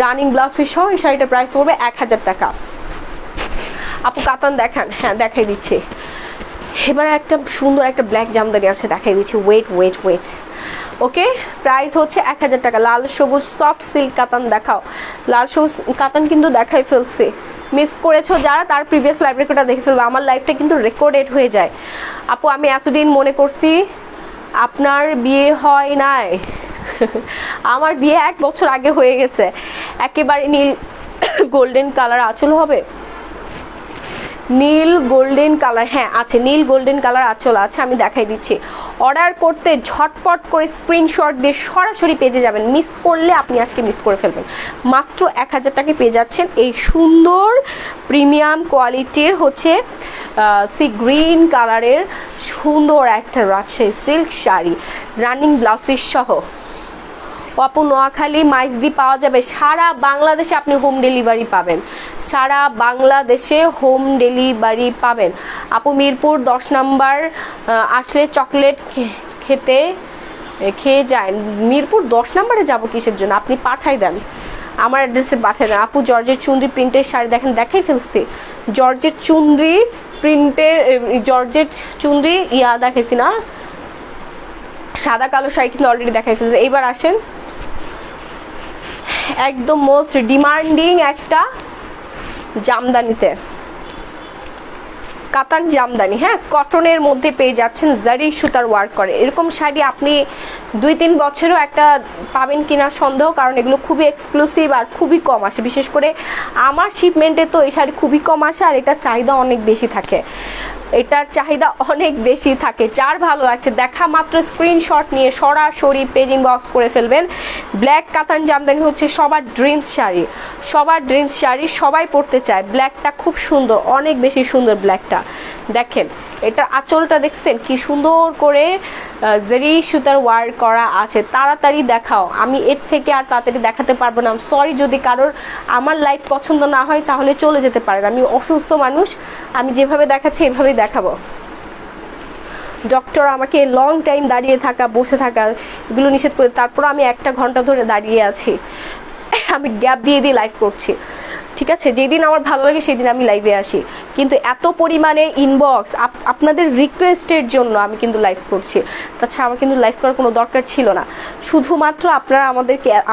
রানিং ব্লাউজ পিস সহ এই শাড়িটার প্রাইস পড়বে 1000 টাকা। আপু কাতান দেখান, হ্যাঁ দেখাই দিচ্ছি। এবার একটা সুন্দর একটা ব্ল্যাক জামদানি আছে, দেখাই দিচ্ছি, wait wait wait. Okay price হচ্ছে 1000 টাকা। লাল সবুজ সফট সিল্ক কাতান দেখাও, লাল সবুজ কাতান কিন্তু দেখাই ফেলছি, মিস করেছো যারা তার প্রিভিয়াস লাইভ রেকর্ডটা দেখে ফেলবে, আমার লাইফটা কিন্তু রেকর্ডেড হয়ে যায়। আপু আমি এতদিন মনে করছি আপনার বিয়ে হয় নাই, আমার বিয়ে 1 বছর আগে হয়ে গেছে। একেবারে নীল গোল্ডেন কালার আঁচল হবে, নীল গোল্ডেন কালার, হ্যাঁ আছে নীল গোল্ডেন কালার আঁচল আছে, আমি দেখাই দিচ্ছি। অর্ডার করতে ঝটপট করে স্ক্রিনশট দিয়ে সরাসরি পেজে যাবেন, মিস করলে আপনি আজকে মিস করে ফেলবেন। মাত্র 1000 টাকায় পেয়ে যাচ্ছেন এই সুন্দর প্রিমিয়াম কোয়ালিটির হচ্ছে সি গ্রিন কালারের সুন্দর একটা Rajshahi silk sari, running blouse piece সহ। আপু নোয়াখালী মাইজদি পাওয়া যাবে, সারা বাংলাদেশে আপনি হোম ডেলিভারি পাবেন, সারা বাংলাদেশে হোম ডেলিভারি পাবেন। আপু মিরপুর 10 নাম্বার আসলে চকলেট খেয়ে যায়, মিরপুর 10 নাম্বারে যাব কিসের জন্য, আপনি পাঠাই দেন আমার অ্যাড্রেসে, পাঠাই দেন। আপু জর্জেট চুনরি প্রিন্টের শাড়ি দেখেন, দেখাই ফেলছি জর্জেট চুনরি প্রিন্টের, জর্জেট চুনরি ইয়া দেখাইছি না, সাদা কালো শাড়ি কিন্তু অলরেডি দেখাই ফেলছে। এইবার আসেন একদম মোস্ট ডিমান্ডিং একটা জামদানিতে, কাতান জামদানি, হ্যাঁ কটনের মধ্যে পেয়ে যাচ্ছেন, জারি সুতার ওয়ার্ক করে। এরকম শাড়ি আপনি 2-3 বছরও একটা পাবেন কিনা সন্দেহ, কারণ এগুলো খুবই এক্সক্লুসিভ আর খুবই কম আসে, বিশেষ করে আমার শিপমেন্টে তো এই শাড়ি খুবই কম আসে, আর এটার চাহিদা অনেক বেশি থাকে, এটার চাহিদা অনেক বেশি থাকে। যার ভালো লাগছে দেখা মাত্র স্ক্রিনশট নিয়ে সরাসরি পেজিং বক্স করে ফেলবেন। ব্ল্যাক কাতান জামদানি হচ্ছে সবার ড্রিমস শাড়ি, সবার ড্রিমস শাড়ি, সবাই পরতে চায়। ব্ল্যাকটা খুব সুন্দর, অনেক বেশি সুন্দর ব্ল্যাকটা। দেখেন এটা আঁচলটা দেখছেন কি সুন্দর করে জারি সুতার ওয়ার্ক করা আছে। তাড়াতাড়ি দেখাও, আমি এর থেকে আর তাড়াতাড়ি দেখাতে পারবো না। সরি যদি কারোর আমার লাইফ পছন্দ না হয় তাহলে চলে যেতে পারেন, আমি অসুস্থ মানুষ, আমি যেভাবে দেখাচ্ছি এভাবেই দেখাবো। ডক্টর আমাকে লং টাইম দাঁড়িয়ে থাকা বসে থাকা এগুলো নিষেধ করে, তারপর আমি 1 ঘন্টা ধরে দাঁড়িয়ে আছি, আমি গ্যাপ দিয়ে দিয়ে লাইভ করছি, ঠিক আছে? যেদিন আমার ভালো লাগে সেদিন আমি লাইভে আসি, কিন্তু এত পরিমাণে ইনবক্স আপনাদের রিকোয়েস্টের জন্য আমি কিন্তু লাইভ করছি, তাছাড়া আমার কিন্তু লাইভ করার কোনো দরকার ছিল না। শুধুমাত্র আপনারা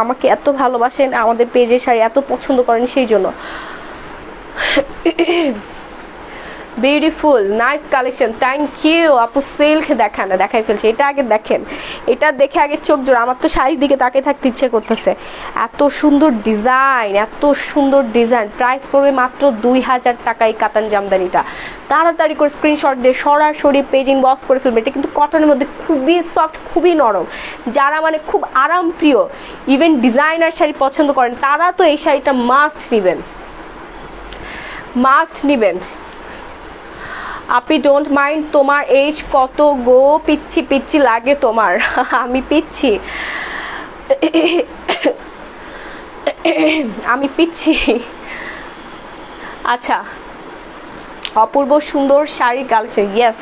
আমাকে এত ভালোবাসেন, আমাদের পেজে শাড়ি এত পছন্দ করেন, সেই জন্য। Beautiful nice collection, thank you আপু। সিল্ক দেখাই ফেলছে, এটা আগে দেখেন, এটা দেখে আগে চোখ জোড়া, আমার তো শাড়ির দিকে তাকিয়ে থাকতে ইচ্ছে করতেছে। এত সুন্দর ডিজাইন, এত সুন্দর ডিজাইন। প্রাইস পড়বে মাত্র 2000 টাকা এই কাতান জামদানিটা। তাড়াতাড়ি করে স্ক্রিনশট দিয়ে সরাসরি পেজ ইনবক্স করে ফেলবে। এটা কিন্তু কটনের মধ্যে খুবই সফট, খুবই নরম। যারা মানে খুব আরাম প্রিয়, ইভেন ডিজাইনার শাড়ি পছন্দ করেন, তারা তো এই শাড়িটা মাস্ট নিবেন। আপনি ডোন্ট মাইন্ড, তোমার এজ কত গো? পিচ্ছি লাগে তোমার? আমি পিচ্ছি? আচ্ছা, অপূর্ব সুন্দর শাড়ি কালেকশন। ইয়েস,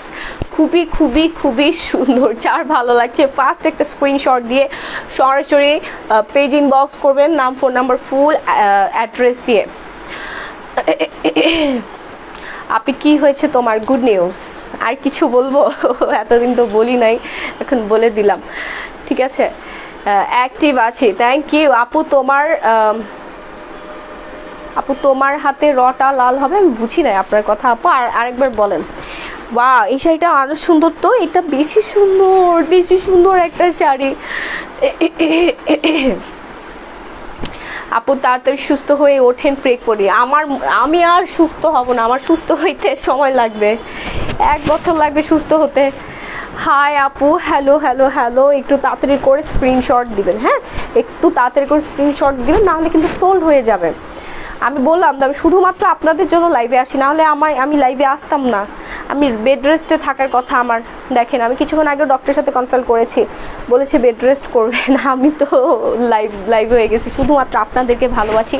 খুবই সুন্দর। যার ভালো লাগছে ফার্স্ট একটা স্ক্রিনশট দিয়ে সরাসরি পেজ ইনবক্স করবেন, নাম, ফোন নাম্বার, ফুল অ্যাড্রেস দিয়ে। আপনি কি হয়েছে তোমার? Good news. আর কিছু বলবো? এতদিন তো বলি নাই, এখন বলে দিলাম। ঠিক আছে, অ্যাক্টিভ আছি, থ্যাংক ইউ আপু। তোমার হাতে রটা লাল হবে? আমি বুঝি নাই আপনার কথা আপু, আরেকবার বলেন। বাহ, এই শাড়িটা আরো সুন্দর তো, এটা বেশি সুন্দর একটা শাড়ি। আপু তাড়াতাড়ি সুস্থ হয়ে ওঠেন, প্রে করি। আমি আর সুস্থ হব না, আমার সুস্থ হইতে সময় লাগবে, 1 বছর লাগবে সুস্থ হতে। হাই আপু, হ্যালো, একটু তাড়াতাড়ি করে স্ক্রিনশট দিবেন। হ্যাঁ, একটু তাড়াতাড়ি করে স্ক্রিনশট দিবেন, নাহলে কিন্তু সোল্ড হয়ে যাবে। আমি বললাম আমি শুধুমাত্র আপনাদের জন্য লাইভে আসি, নাহলে আমি লাইভে আসতাম না। আমি বেড রেস্টে থাকার কথা আমার। দেখেন, আমি কিছুক্ষণ আগে ডক্টরের সাথে কনসাল্ট করেছি, বলেছে বেড রেস্ট করবেন। আমি তো লাইভ হয়ে গেছি। শুধুমাত্র আপনাদেরকে ভালোবাসি,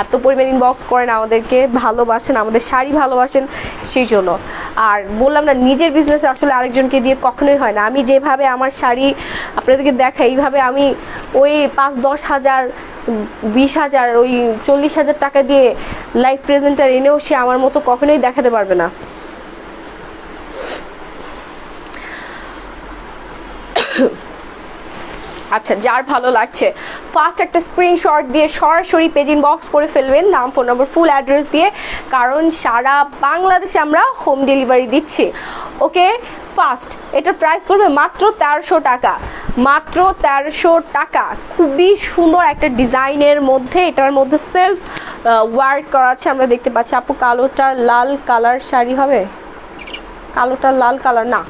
এত পরিমাণ ইনবক্স করেন, আমাদেরকে ভালোবাসেন, আমাদের শাড়ি ভালোবাসেন, সেই জন্য। আর বললাম না, নিজের বিজনেসে আসলে আরেকজনকে দিয়ে কখনোই হয় না। আমি যেভাবে আমার শাড়ি আপনাদেরকে দেখাই, এইভাবে আমি ওই 5-10 হাজার 20 হাজার ওই 40 হাজার টাকা দিয়ে লাইভ প্রেজেন্টার এনেও সে আমার মতো কখনোই দেখাতে পারবে না। আচ্ছা, যার ভালো লাগছে ফার্স্ট একটা স্ক্রিনশট দিয়ে সরাসরি পেজ ইনবক্স করে ফেলবেন, নাম, ফোন নম্বর, ফুল অ্যাড্রেস দিয়ে, কারণ সারা বাংলাদেশে আমরা হোম ডেলিভারি দিচ্ছি। ওকে, ফার্স্ট এটার প্রাইস পড়বে মাত্র 1300 টাকা, মাত্র 1300 টাকা। খুবই সুন্দর একটা ডিজাইনের মধ্যে, এটার মধ্যে সেলফ ওয়ার্ক করা আছে, আমরা দেখতে পাচ্ছি। আপু কালোটা লাল কালার শাড়ি হবে? কালোটা লাল কালার না,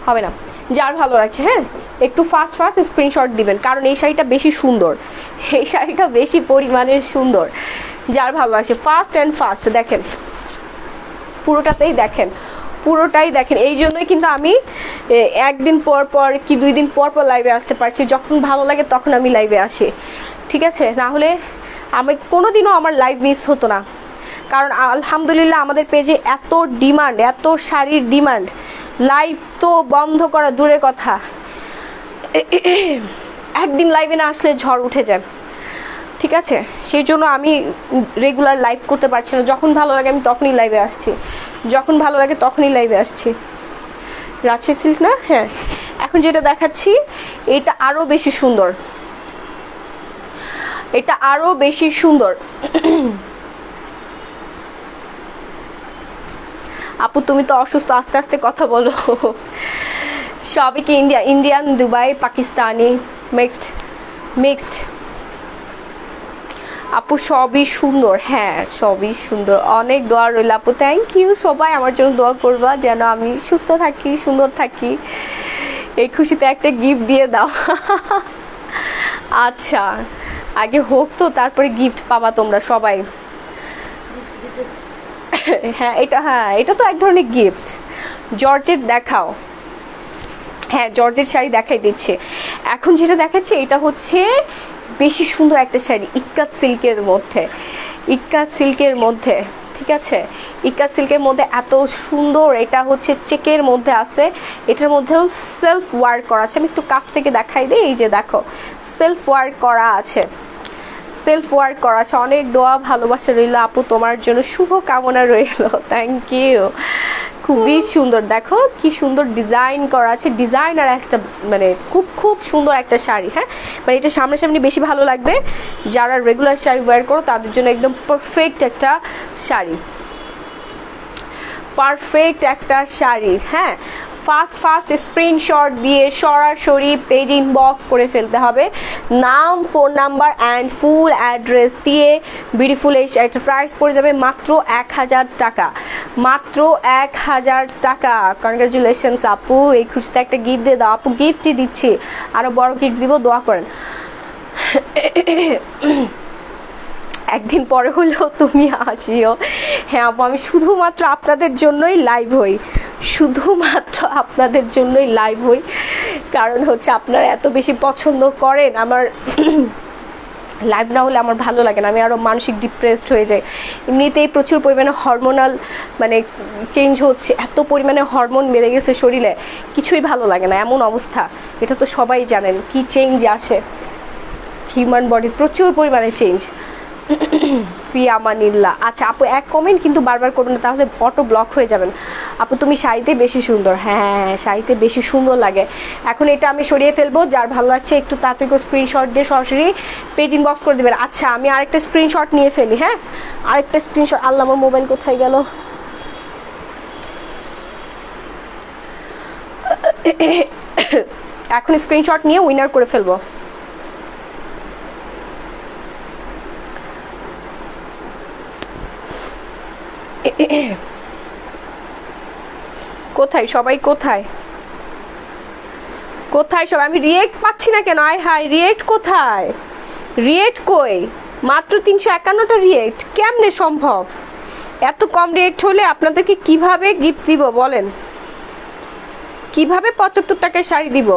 হবে না। যার ভালো লাগছে, হ্যাঁ, একটু ফাস্ট স্ক্রিনশট দিবেন, কারণ এই শাড়িটা বেশি সুন্দর, এই শাড়িটা বেশি পরিমাণে সুন্দর। যার ভালো লাগছে ফাস্ট দেখেন, পুরোটাই দেখেন। এই জন্যই কিন্তু আমি একদিন পর কি 2 দিন পর লাইভে আসতে পারছি। যখন ভালো লাগে তখন আমি লাইভে আসি, ঠিক আছে? না হলে আমি কোনোদিনও আমার লাইভ মিস হতো না, কারণ আলহামদুলিল্লাহ আমাদের পেজে এত ডিমান্ড, এত শাড়ির ডিমান্ড, লাইভ তো বন্ধ করা দূরের কথা। একদিন লাইভে না আসলে ঝড় উঠে যায়, ঠিক আছে? সেই জন্য আমি রেগুলার লাইভ করতে পারছি না। যখন ভালো লাগে আমি তখনই লাইভে আসছি, রাজশাহী সিল্ক না? হ্যাঁ, এখন যেটা দেখাচ্ছি এটা আরো বেশি সুন্দর, আপু তুমি তো অসুস্থ, আস্তে আস্তে কথা বলো। সবই কি ইন্ডিয়ান, দুবাই, পাকিস্তানি, মিক্সড। আপু সবই সুন্দর, হ্যাঁ সবই সুন্দর। অনেক দোয়া রইল আপু, থ্যাংক ইউ। সবাই আমার জন্য দোয়া করবা যেন আমি সুস্থ থাকি, সুন্দর থাকি। এই খুশিতে একটা গিফট দিয়ে দাও। আচ্ছা, আগে হোক তো, তারপরে গিফট পাবা তোমরা সবাই। হ্যাঁ, এটা তো এক ধরনের গিফট। জর্জেট দেখাও। হ্যাঁ, জর্জেট শাড়ি দেখাই দিচ্ছে। এখন যেটা দেখাচ্ছে এটা হচ্ছে বেশি সুন্দর একটা শাড়ি, ইক্কাত সিল্কের মধ্যে, ঠিক আছে? ইক্কাত সিল্কের মধ্যে এত সুন্দর, এটা হচ্ছে চেকের মধ্যে আছে, এটার মধ্যেও সেলফ ওয়ার্ক করা আছে। আমি একটু কাছ থেকে দেখাই দিই, এই যে দেখো সেলফ ওয়ার্ক করা আছে। অনেক দোয়া ভালোবাসা রইল আপু, তোমার জন্য শুভ কামনা রইল, থ্যাংক ইউ। খুবই সুন্দর, দেখো কি সুন্দর ডিজাইন করা আছে, ডিজাইন আর একটা মানে খুব সুন্দর একটা শাড়ি। হ্যাঁ, মানে এটা সামনাসামনি বেশি ভালো লাগবে। যারা রেগুলার শাড়ি ওয়্যার করো তাদের জন্য একদম পারফেক্ট একটা শাড়ি। পারফেক্ট একটা শাড়ি। হ্যাঁ, ফাস্ট স্ক্রিনশট দিয়ে সরাসরি পেজ ইনবক্স করে ফেলতে হবে, নাম, phone number and full address দিয়ে। বিউটিফুল এই একটা প্রাইস পড়ে যাবে মাত্র 1000 টাকা, মাত্র 1000 টাকা। কনগ্রাচুলেশনস আপু, এই খুশিতে একটা গিফট দিয়ে দাও। আপু গিফটই দিচ্ছি, আরো বড় গিফট দিব, দোয়া করেন। একদিন পরে হলেও তুমি আসিও। হ্যাঁ আপু, আমি শুধুমাত্র আপনাদের জন্যই লাইভ হই, শুধুমাত্র আপনাদের জন্যই লাইভ হই, কারণ হচ্ছে আপনারা এত বেশি পছন্দ করেন। আমার লাইভ না হলে আমার ভালো লাগে না, আমি আরও মানসিক ডিপ্রেসড হয়ে যাই। এমনিতেই প্রচুর পরিমাণে হরমোনাল মানে চেঞ্জ হচ্ছে, এত পরিমাণে হরমোন বেড়ে গেছে শরীরে, কিছুই ভালো লাগে না, এমন অবস্থা। এটা তো সবাই জানেন কি চেঞ্জ আসে হিউম্যান বডির, প্রচুর পরিমাণে চেঞ্জ। ফি আমানিল্লাহ। আচ্ছা আপু, এক কমেন্ট কিন্তু বারবার করবেন না, তাহলে অটো ব্লক হয়ে যাবেন। আপু তুমি শাড়িতে বেশি সুন্দর। হ্যাঁ, শাড়িতে বেশি সুন্দর লাগে। এখন এটা আমি সরিয়ে ফেলবো, যার ভালো লাগছে একটু তাড়াতাড়ি করে স্ক্রিনশট দিয়ে সরাসরি পেজ ইনবক্স করে দেবেন। আচ্ছা আমি আরেকটা স্ক্রিনশট নিয়ে ফেলি। হ্যাঁ, আরেকটা স্ক্রিনশট। আল্লাহ, আমার মোবাইল কোথায় গেল? এখন স্ক্রিনশট নিয়ে উইনার করে ফেলবো। কোথায় সবাই, কোথায় কোথায় সবাই? আমি রিয়েক্ট পাচ্ছি না কেন? আয় হাই, রিয়েক্ট কোথায়? রিয়েক্ট কই? মাত্র 351টা রিয়েক্ট, কেমনে সম্ভব? এত কম রিয়েক্ট হলে আপনাদেরকে কিভাবে গিফট দিব বলেন? কিভাবে 75 টাকায় শাড়ি দিব?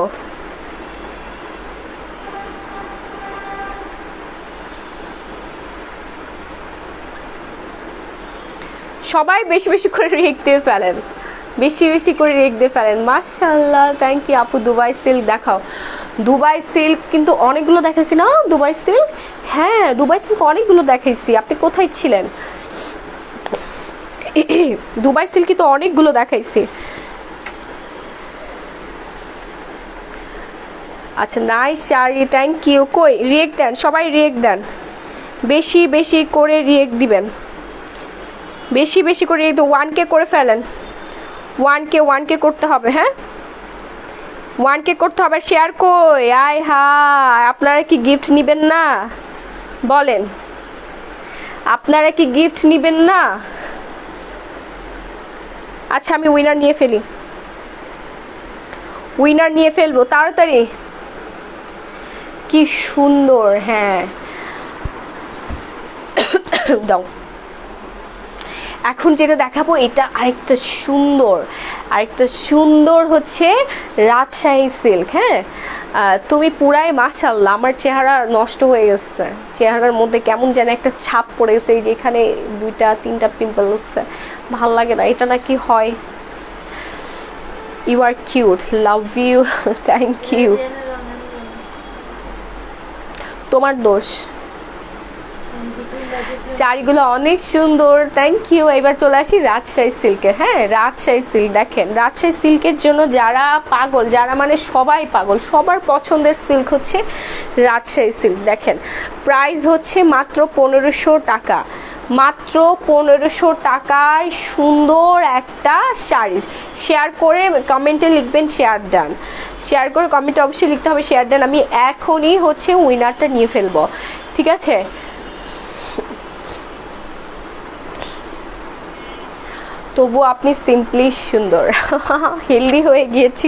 সবাই বেশি বেশি করে রিয়েক্ট দিয়ে ফেলেন, বেশি বেশি করে রিয়েক্ট দিয়ে ফেলেন। মাশাআল্লাহ, থ্যাংক ইউ আপু। দুবাই সিল্ক দেখাও। দুবাই সিল্ক কিন্তু অনেকগুলো দেখাইছি না? দুবাই সিল্ক, হ্যাঁ দুবাই সিল্ক অনেকগুলো দেখাইছি, আপনি কোথায় ছিলেন? দুবাই সিল্ক তো অনেকগুলো দেখাইছি। আচ্ছা নাইস শাড়ি, থ্যাংক ইউ। কই রিয়েক্ট দেন, সবাই রিয়েক্ট দেন, বেশি বেশি করে রিয়েক্ট দিবেন, বেশি বেশি করে রিয়েক্ট। 1K করে ফেলেন, 1K করতে হবে। হ্যাঁ 1K করতে হবে। শেয়ার কই? আয় হায়, আপনারা কি গিফট নিবেন না বলেন? আপনারা কি গিফট নিবেন না? আচ্ছা আমি উইনার নিয়ে ফেলি, উইনার নিয়ে ফেলবো তাড়াতাড়ি। কি সুন্দর। হ্যাঁ দাও। এখন যেটা দেখাবো এটা আরেকটা সুন্দর, আরেকটা সুন্দর হচ্ছে রাজশাহী সিল্ক। হ্যাঁ তুমি পুরাই মাশাআল্লাহ, আমার চেহারা নষ্ট হয়ে গেছে, চেহারার মধ্যে কেমন যেন একটা ছাপ পড়ে গেছে, যেখানে 2-3টা পিম্পল উঠছে, ভাল লাগে না। এটা নাকি হয়। You are cute, love you, thank you. তোমার দোষ, শাড়িগুলো অনেক সুন্দর, থ্যাংক ইউ। এবার চলে আসি রাজশাহী সিল্কে। হ্যাঁ রাজশাহী সিল্ক দেখেন, রাজশাহী সিল্কের জন্য যারা পাগল, যারা মানে সবাই পাগল, সবার পছন্দের সিল্ক হচ্ছে রাজশাহী সিল্ক। দেখেন প্রাইস হচ্ছে মাত্র 1500 টাকা, মাত্র 1500 টাকায় সুন্দর একটা শাড়ি। শেয়ার করে কমেন্টে লিখবেন শেয়ার ডান, শেয়ার করে কমেন্টে অবশ্যই লিখতে হবে শেয়ার ডান। আমি এখনই হচ্ছে উইনারটা নিয়ে ফেলবো, ঠিক আছে? তবু আপনি সিম্পলি সুন্দর। হেলদি হয়ে গিয়েছি,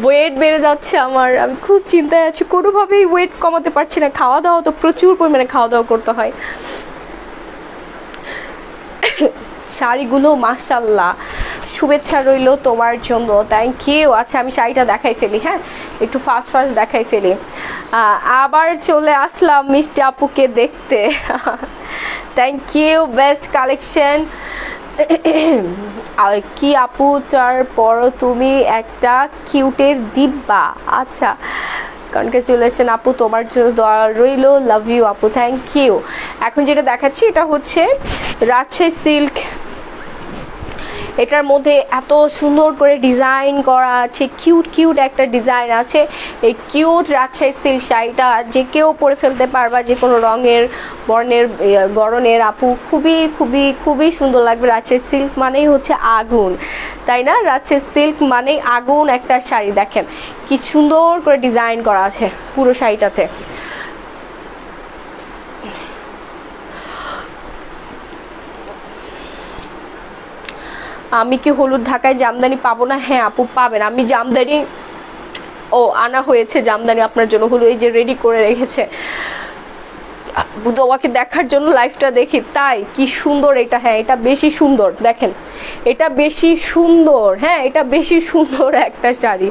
ওয়েট বেড়ে যাচ্ছে আমার, আমি খুব চিন্তায় আছি, কোনোভাবেই ওয়েট কমাতে পারছি না। খাওয়া দাওয়া তো প্রচুর পরিমাণে খাওয়া দাওয়া করতে হয়। শাড়িগুলো মাশাআল্লাহ, শুভেচ্ছা রইল তোমার জন্য, থ্যাংক ইউ। আচ্ছা আমি শাড়িটা দেখাই ফেলি, হ্যাঁ একটু ফাস্ট ফাস্ট দেখাই ফেলি। আবার চলে আসলাম মিষ্টি আপুকে দেখতে, থ্যাংক ইউ। বেস্ট কালেকশন কি আপু, তারপর তুমি একটা কিউটের দিব্যা। আচ্ছা কনগ্রাচুলেশন আপু, তোমার জন্য দোয়া রইল, লাভ ইউ আপু, থ্যাংক ইউ। এখন যেটা দেখাচ্ছি এটা হচ্ছে রাজশাহী সিল্ক, এটার মধ্যে এত সুন্দর করে ডিজাইন করা আছে, কিউট কিউট একটা ডিজাইন আছে। এই কিউট রাজশাহী সিল্ক শাড়িটা যে কেউ পরে ফেলতে পারবা, যে কোনো রঙের বর্ণের গড়নের আপু, খুবই খুবই খুবই সুন্দর লাগবে। রাজশাহী সিল্ক মানেই হচ্ছে আগুন, তাই না? রাজশাহী সিল্ক মানেই আগুন একটা শাড়ি। দেখেন কি সুন্দর করে ডিজাইন করা আছে পুরো শাড়িটাতে। আমি কি হলুদ ঢাকায় জামদানি পাবো না? হ্যাঁ আপু পাবেন। আমি জামদানি আনা হয়েছে, জামদানি আপনার জন্য হলো এই যে রেডি করে রেখেছে, তোমাকে দেখার জন্য লাইভটা দেখি। তাই কি সুন্দর এটা। হ্যাঁ এটা বেশি সুন্দর, দেখেন এটা বেশি সুন্দর। হ্যাঁ এটা বেশি সুন্দর একটা শাড়ি,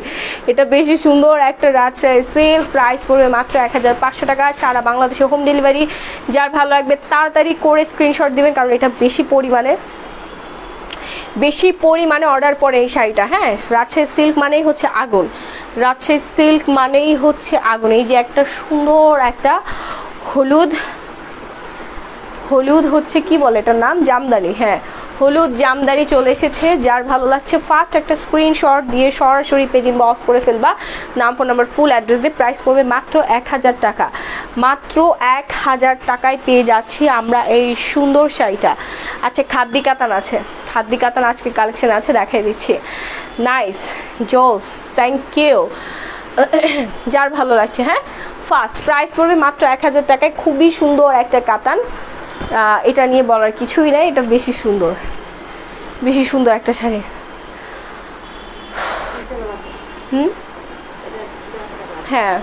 এটা বেশি সুন্দর একটা রাজশাহী সিল্ক। প্রাইস পড়বে মাত্র 1500 টাকা, সারা বাংলাদেশে হোম ডেলিভারি। যার ভালো লাগবে তাড়াতাড়ি করে স্ক্রিনশট দিবেন, কারণ এটা বেশি পরিমাণে অর্ডার পড়ে এই শাড়িটা। হ্যাঁ রাজশাহী সিল্ক মানেই হচ্ছে আগুন, রাজশাহী সিল্ক মানেই হচ্ছে আগুন। এই যে একটা সুন্দর একটা হলুদ হচ্ছে কি বলে এটার নাম, জামদানি। হ্যাঁ হলুদ জামদানি চলে এসেছে। যার ভালো লাগছে ফার্স্ট একটা স্ক্রিনশট দিয়ে সরাসরি পেজ ইনবক্স করে ফেলবা, নাম ফোন নাম্বার ফুল অ্যাড্রেস দিয়ে। প্রাইস পড়বে মাত্র 1000 টাকা, মাত্র 1000 টাকায় পেয়ে যাচ্ছি আমরা এই সুন্দর শাড়িটা। আচ্ছা খাদ্দি কাতান আছে, খাদ্দি কাতান আজকে কালেকশন আছে, দেখাই দিচ্ছি। নাইস, জোস, থ্যাংক ইউ। যার ভালো লাগছে হ্যাঁ ফার্স্ট প্রাইস পড়বে মাত্র 1000 টাকায়। খুবই সুন্দর একটা কাতান, এটা নিয়ে বলার কিছুই নাই, এটা বেশি সুন্দর একটা শাড়ি। হ্যাঁ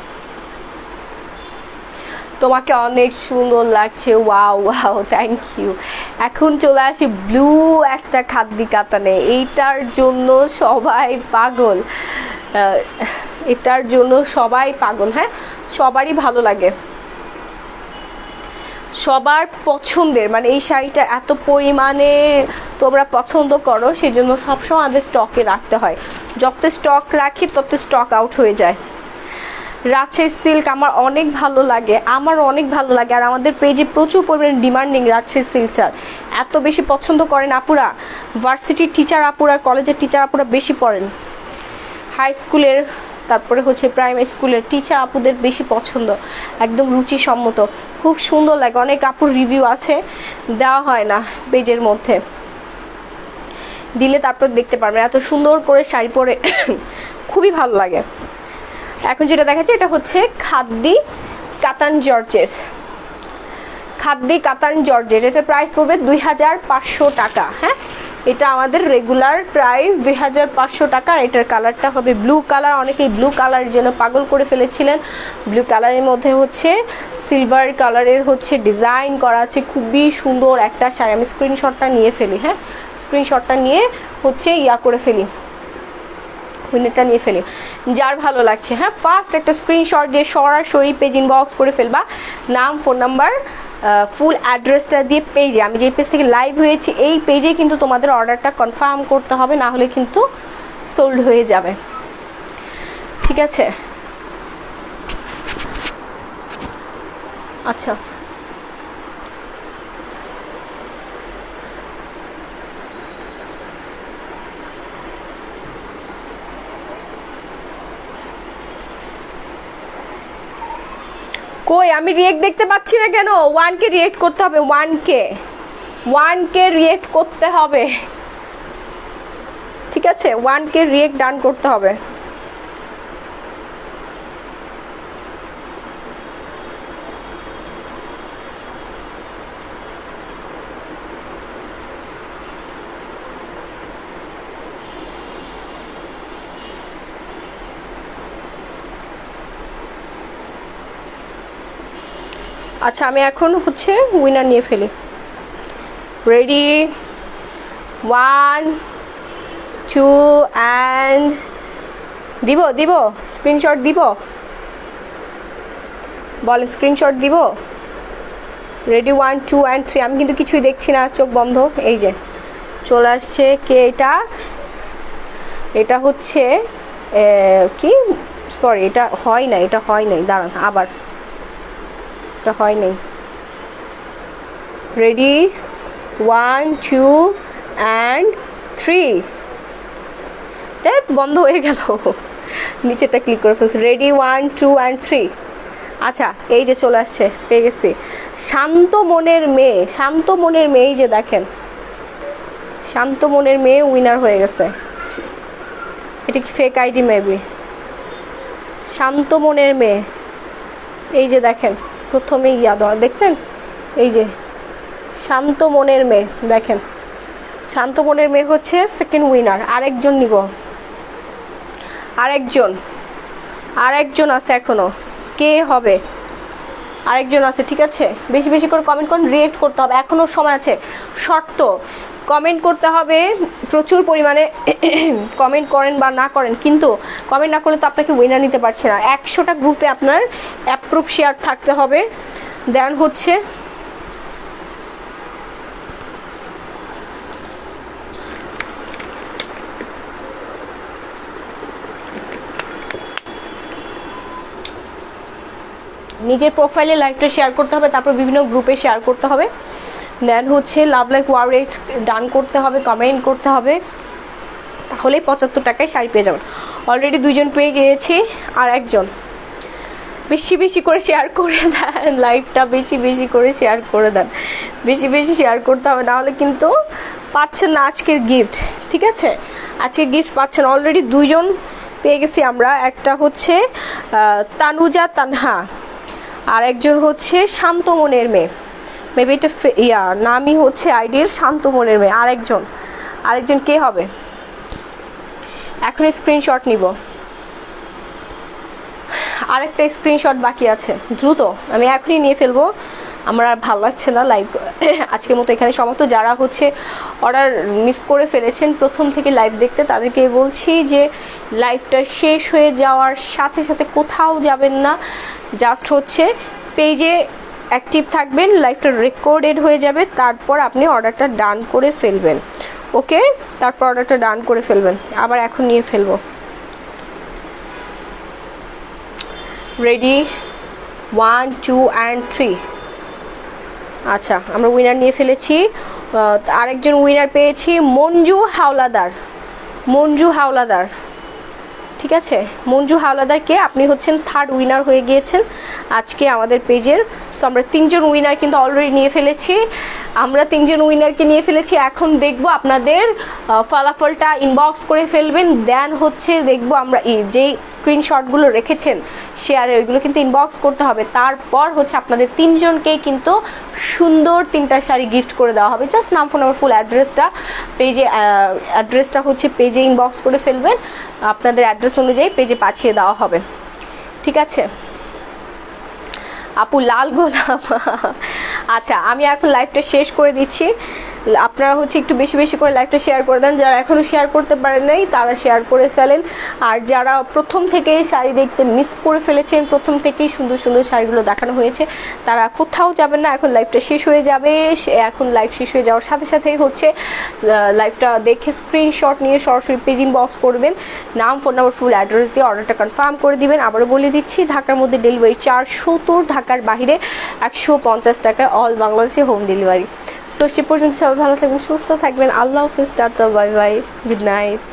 তোমাকে অনেক সুন্দর লাগছে, ওয়াও ওয়াও, থ্যাংক ইউ। এখন চলে আসি ব্লু একটা খাদ্দি কাতানে। এইটার জন্য সবাই পাগল, এটার জন্য সবাই পাগল। হ্যাঁ সবারই ভালো লাগে, সবার পছন্দের, মানে এই শাড়িটা এত পরিমাণে তোমরা পছন্দ করো, সেজন্য সবসময় আমাদের স্টকে রাখতে হয়। যত স্টক রাখি তত স্টক আউট হয়ে যায়। রাজশাহী সিল্ক আমার অনেক ভালো লাগে, আর আমাদের পেজে প্রচুর পরিমাণে ডিমান্ডিং রাজশাহী সিল্কটার। এত বেশি পছন্দ করেন আপুরা, ভার্সিটির টিচার আপুরা, কলেজের টিচার আপুরা বেশি পড়েন, হাই স্কুলের তারপরে হচ্ছে প্রাইমারি স্কুলের টিচার আপুদের বেশি পছন্দ, একদম রুচিসম্মত, খুব সুন্দর লাগে। অনেক আপুর রিভিউ আছে, দেওয়া হয় না পেজের মধ্যে, দিলে তারপর দেখতে পারবেন। এত সুন্দর করে শাড়ি পরে খুবই ভালো লাগে। এখন যেটা দেখাচ্ছে এটা হচ্ছে খাদ্দি কাতান জর্জেট, এটার প্রাইস পড়বে 2500 টাকা। হ্যাঁ এটা আমাদের রেগুলার প্রাইস 2500 টাকা। এটার কালারটা হবে ব্লু কালার, অনেকেই ব্লু কালারের জন্য পাগল করে ফেলেছিলেন। ব্লু কালারের মধ্যে হচ্ছে সিলভার কালারের হচ্ছে ডিজাইন করা আছে, খুবই সুন্দর একটা শাড়ি। আমি স্ক্রিনশটটা নিয়ে ফেলি, হ্যাঁ স্ক্রিনশটটা নিয়ে হচ্ছে করে ফেলি, উইনেটটা নিয়ে ফেলি। যার ভালো লাগছে হ্যাঁ ফার্স্ট একটা স্ক্রিনশট দিয়ে সরাসরি পেজ ইনবক্স করে ফেলবা, নাম ফোন নাম্বার ফুল অ্যাড্রেসটা দিয়ে পেজে, আমি যে পেজ থেকে লাইভ হয়েছি এই পেজে কিন্তু তোমাদের অর্ডারটা কনফার্ম করতে হবে, না হলে কিন্তু সোল্ড হয়ে যাবে, ঠিক আছে? আচ্ছা কই আমি রিয়েক্ট দেখতে পাচ্ছি না কেন? 1K রিয়েক্ট করতে হবে, 1K রিয়েক্ট করতে হবে, ঠিক আছে? 1K রিয়েক্ট ডান করতে হবে। আচ্ছা আমি এখন হচ্ছে উইনার নিয়ে ফেলি। রেডি, 1 2 অ্যান্ড দিব স্ক্রিনশট দিব, বল স্ক্রিনশট দিব। Ready 1 2 and 3। আমি কিন্তু কিছুই দেখছি না, চোখ বন্ধ। এই যে চলে আসছে কে এটা হচ্ছে কি, সরি এটা হয় নাই, দাঁড়ান আবার, এটা হয় নাই। রেডি 1 2 অ্যান্ড 3 দেখ বন্ধ হয়ে গেল, নিচেটা ক্লিক করে ফেলছি। Ready 1 2 and 3। আচ্ছা এই যে চলে আসছে, পেয়ে গেছি। শান্ত মনের মেয়ে, শান্ত মনের মেয়ে, এই যে দেখেন শান্ত মনের মেয়ে উইনার হয়ে গেছে। এটা কি ফেক আইডি মেবি? শান্ত মনের মেয়ে, এই যে দেখেন প্রথমেই দেওয়া দেখছেন, এই যে শান্ত মনের মেয়ে, দেখেন শান্ত মনের মেয়ে হচ্ছে সেকেন্ড উইনার। আরেকজন নিব, আরেকজন আছে এখনো, কে হবে? আরেকজন আছে, ঠিক আছে। বেশি বেশি করে কমেন্ট করুন, রিয়েক্ট করতে হবে, এখনো সময় আছে। শর্ত কমেন্ট করতে হবে প্রচুর পরিমাণে। কমেন্ট করেন বা না করেন, কিন্তু কমেন্ট না করলে তো আপনাকে উইনার নিতে পারছে না। 100টা গ্রুপে আপনার অ্যাপ্রুভ শেয়ার থাকতে হবে। দেন হচ্ছে নিজের প্রোফাইলে লাইভটা শেয়ার করতে হবে, তারপর বিভিন্ন গ্রুপে শেয়ার করতে হবে। দেন হচ্ছে লাভ লাইক ওয়ারেট ডান করতে হবে, কমেন্ট করতে হবে, তাহলে 75 টাকায় শাড়ি পেয়ে যাবেন। অলরেডি 2 জন পেয়ে গিয়েছি, আর একজন। বেশি বেশি করে শেয়ার করে দেন লাইভটা, বেশি বেশি করে শেয়ার করে দেন, বেশি বেশি শেয়ার করতে হবে, নাহলে কিন্তু পাচ্ছেন না আজকের গিফট। ঠিক আছে, আজকের গিফট পাচ্ছেন। অলরেডি 2 জন পেয়ে গেছি আমরা। একটা হচ্ছে তানুজা তানহা, আর একজন হচ্ছে শান্ত মনের মেয়ে, মেবি এটা নামই হচ্ছে আইডির শান্ত মনের মেয়ে। আরেকজন কে হবে? এখন স্ক্রিনশট নিব, আরেকটা স্ক্রিনশট বাকি আছে, দ্রুত আমি এখনই নিয়ে ফেলবো, আমার আর ভালো লাগছে না লাইভ। আজকের মতো এখানে সমস্ত যারা হচ্ছে অর্ডার মিস করে ফেলেছেন প্রথম থেকে লাইভ দেখতে, তাদেরকে বলছি যে লাইভটা শেষ হয়ে যাওয়ার সাথে সাথে কোথাও যাবেন না, জাস্ট হচ্ছে পেজে অ্যাক্টিভ থাকবেন, লাইভটা রেকর্ডেড হয়ে যাবে, তারপর আপনি অর্ডারটা ডান করে ফেলবেন। ওকে, তারপর অর্ডারটা ডান করে ফেলবেন। আবার এখন নিয়ে ফেলবো। Ready 1 2 and 3। আচ্ছা আমরা উইনার নিয়ে ফেলেছি। আরেকজন উইনার পেয়েছি মঞ্জু হাওলাদার। ঠিক আছে, মঞ্জু হাওলাদারকে আপনি হচ্ছেন 3rd উইনার হয়ে গিয়েছেন আজকে আমাদের পেজের। সো আমরা 3 জন উইনার কিন্তু অলরেডি নিয়ে ফেলেছি, এখন দেখবো আপনাদের ফলাফলটা ইনবক্স করে ফেলবেন। দেন হচ্ছে দেখবো আমরা যে স্ক্রিনশটগুলো রেখেছেন শেয়ারে, ওইগুলো কিন্তু ইনবক্স করতে হবে। তারপর হচ্ছে আপনাদের 3 জনকেই কিন্তু সুন্দর 3টা শাড়ি গিফট করে দেওয়া হবে। জাস্ট নাম, ফোন নাম্বার, ফুল অ্যাড্রেসটা হচ্ছে পেজে ইনবক্স করে ফেলবেন, আপনাদের অ্যাড্রেস অনুযায়ী পেজে পাঠিয়ে দেওয়া হবে। ঠিক আছে আপু, লাল গোলাপ। আচ্ছা আমি এখন লাইভটা শেষ করে দিচ্ছি, আপনারা হচ্ছে একটু বেশি বেশি করে লাইভটা শেয়ার করে দেন। যারা এখনো শেয়ার করতে পারেন নাই তারা শেয়ার করে ফেলেন, আর যারা প্রথম থেকেই শাড়ি দেখতে মিস করে ফেলেছেন, প্রথম থেকেই সুন্দর সুন্দর শাড়িগুলো দেখানো হয়েছে, তারা কোথাও যাবেন না, এখন লাইভটা শেষ হয়ে যাবে। এখন লাইভ শেষ হয়ে যাওয়ার সাথে সাথেই হচ্ছে লাইভটা দেখে স্ক্রিনশট নিয়ে সরাসরি পেজ ইনবক্স করবেন, নাম, ফোন নাম্বার, ফুল অ্যাড্রেস দিয়ে অর্ডারটা কনফার্ম করে দিবেন। আবারও বলে দিচ্ছি, ঢাকার মধ্যে ডেলিভারি চার্জ 70, ঢাকার বাইরে 150 টাকা, অল বাংলাদেশে হোম ডেলিভারি। সো সে পর্যন্ত সবাই ভালো থাকবেন, সুস্থ থাকবেন। আল্লাহ হাফিজ, tata, bye bye, good night.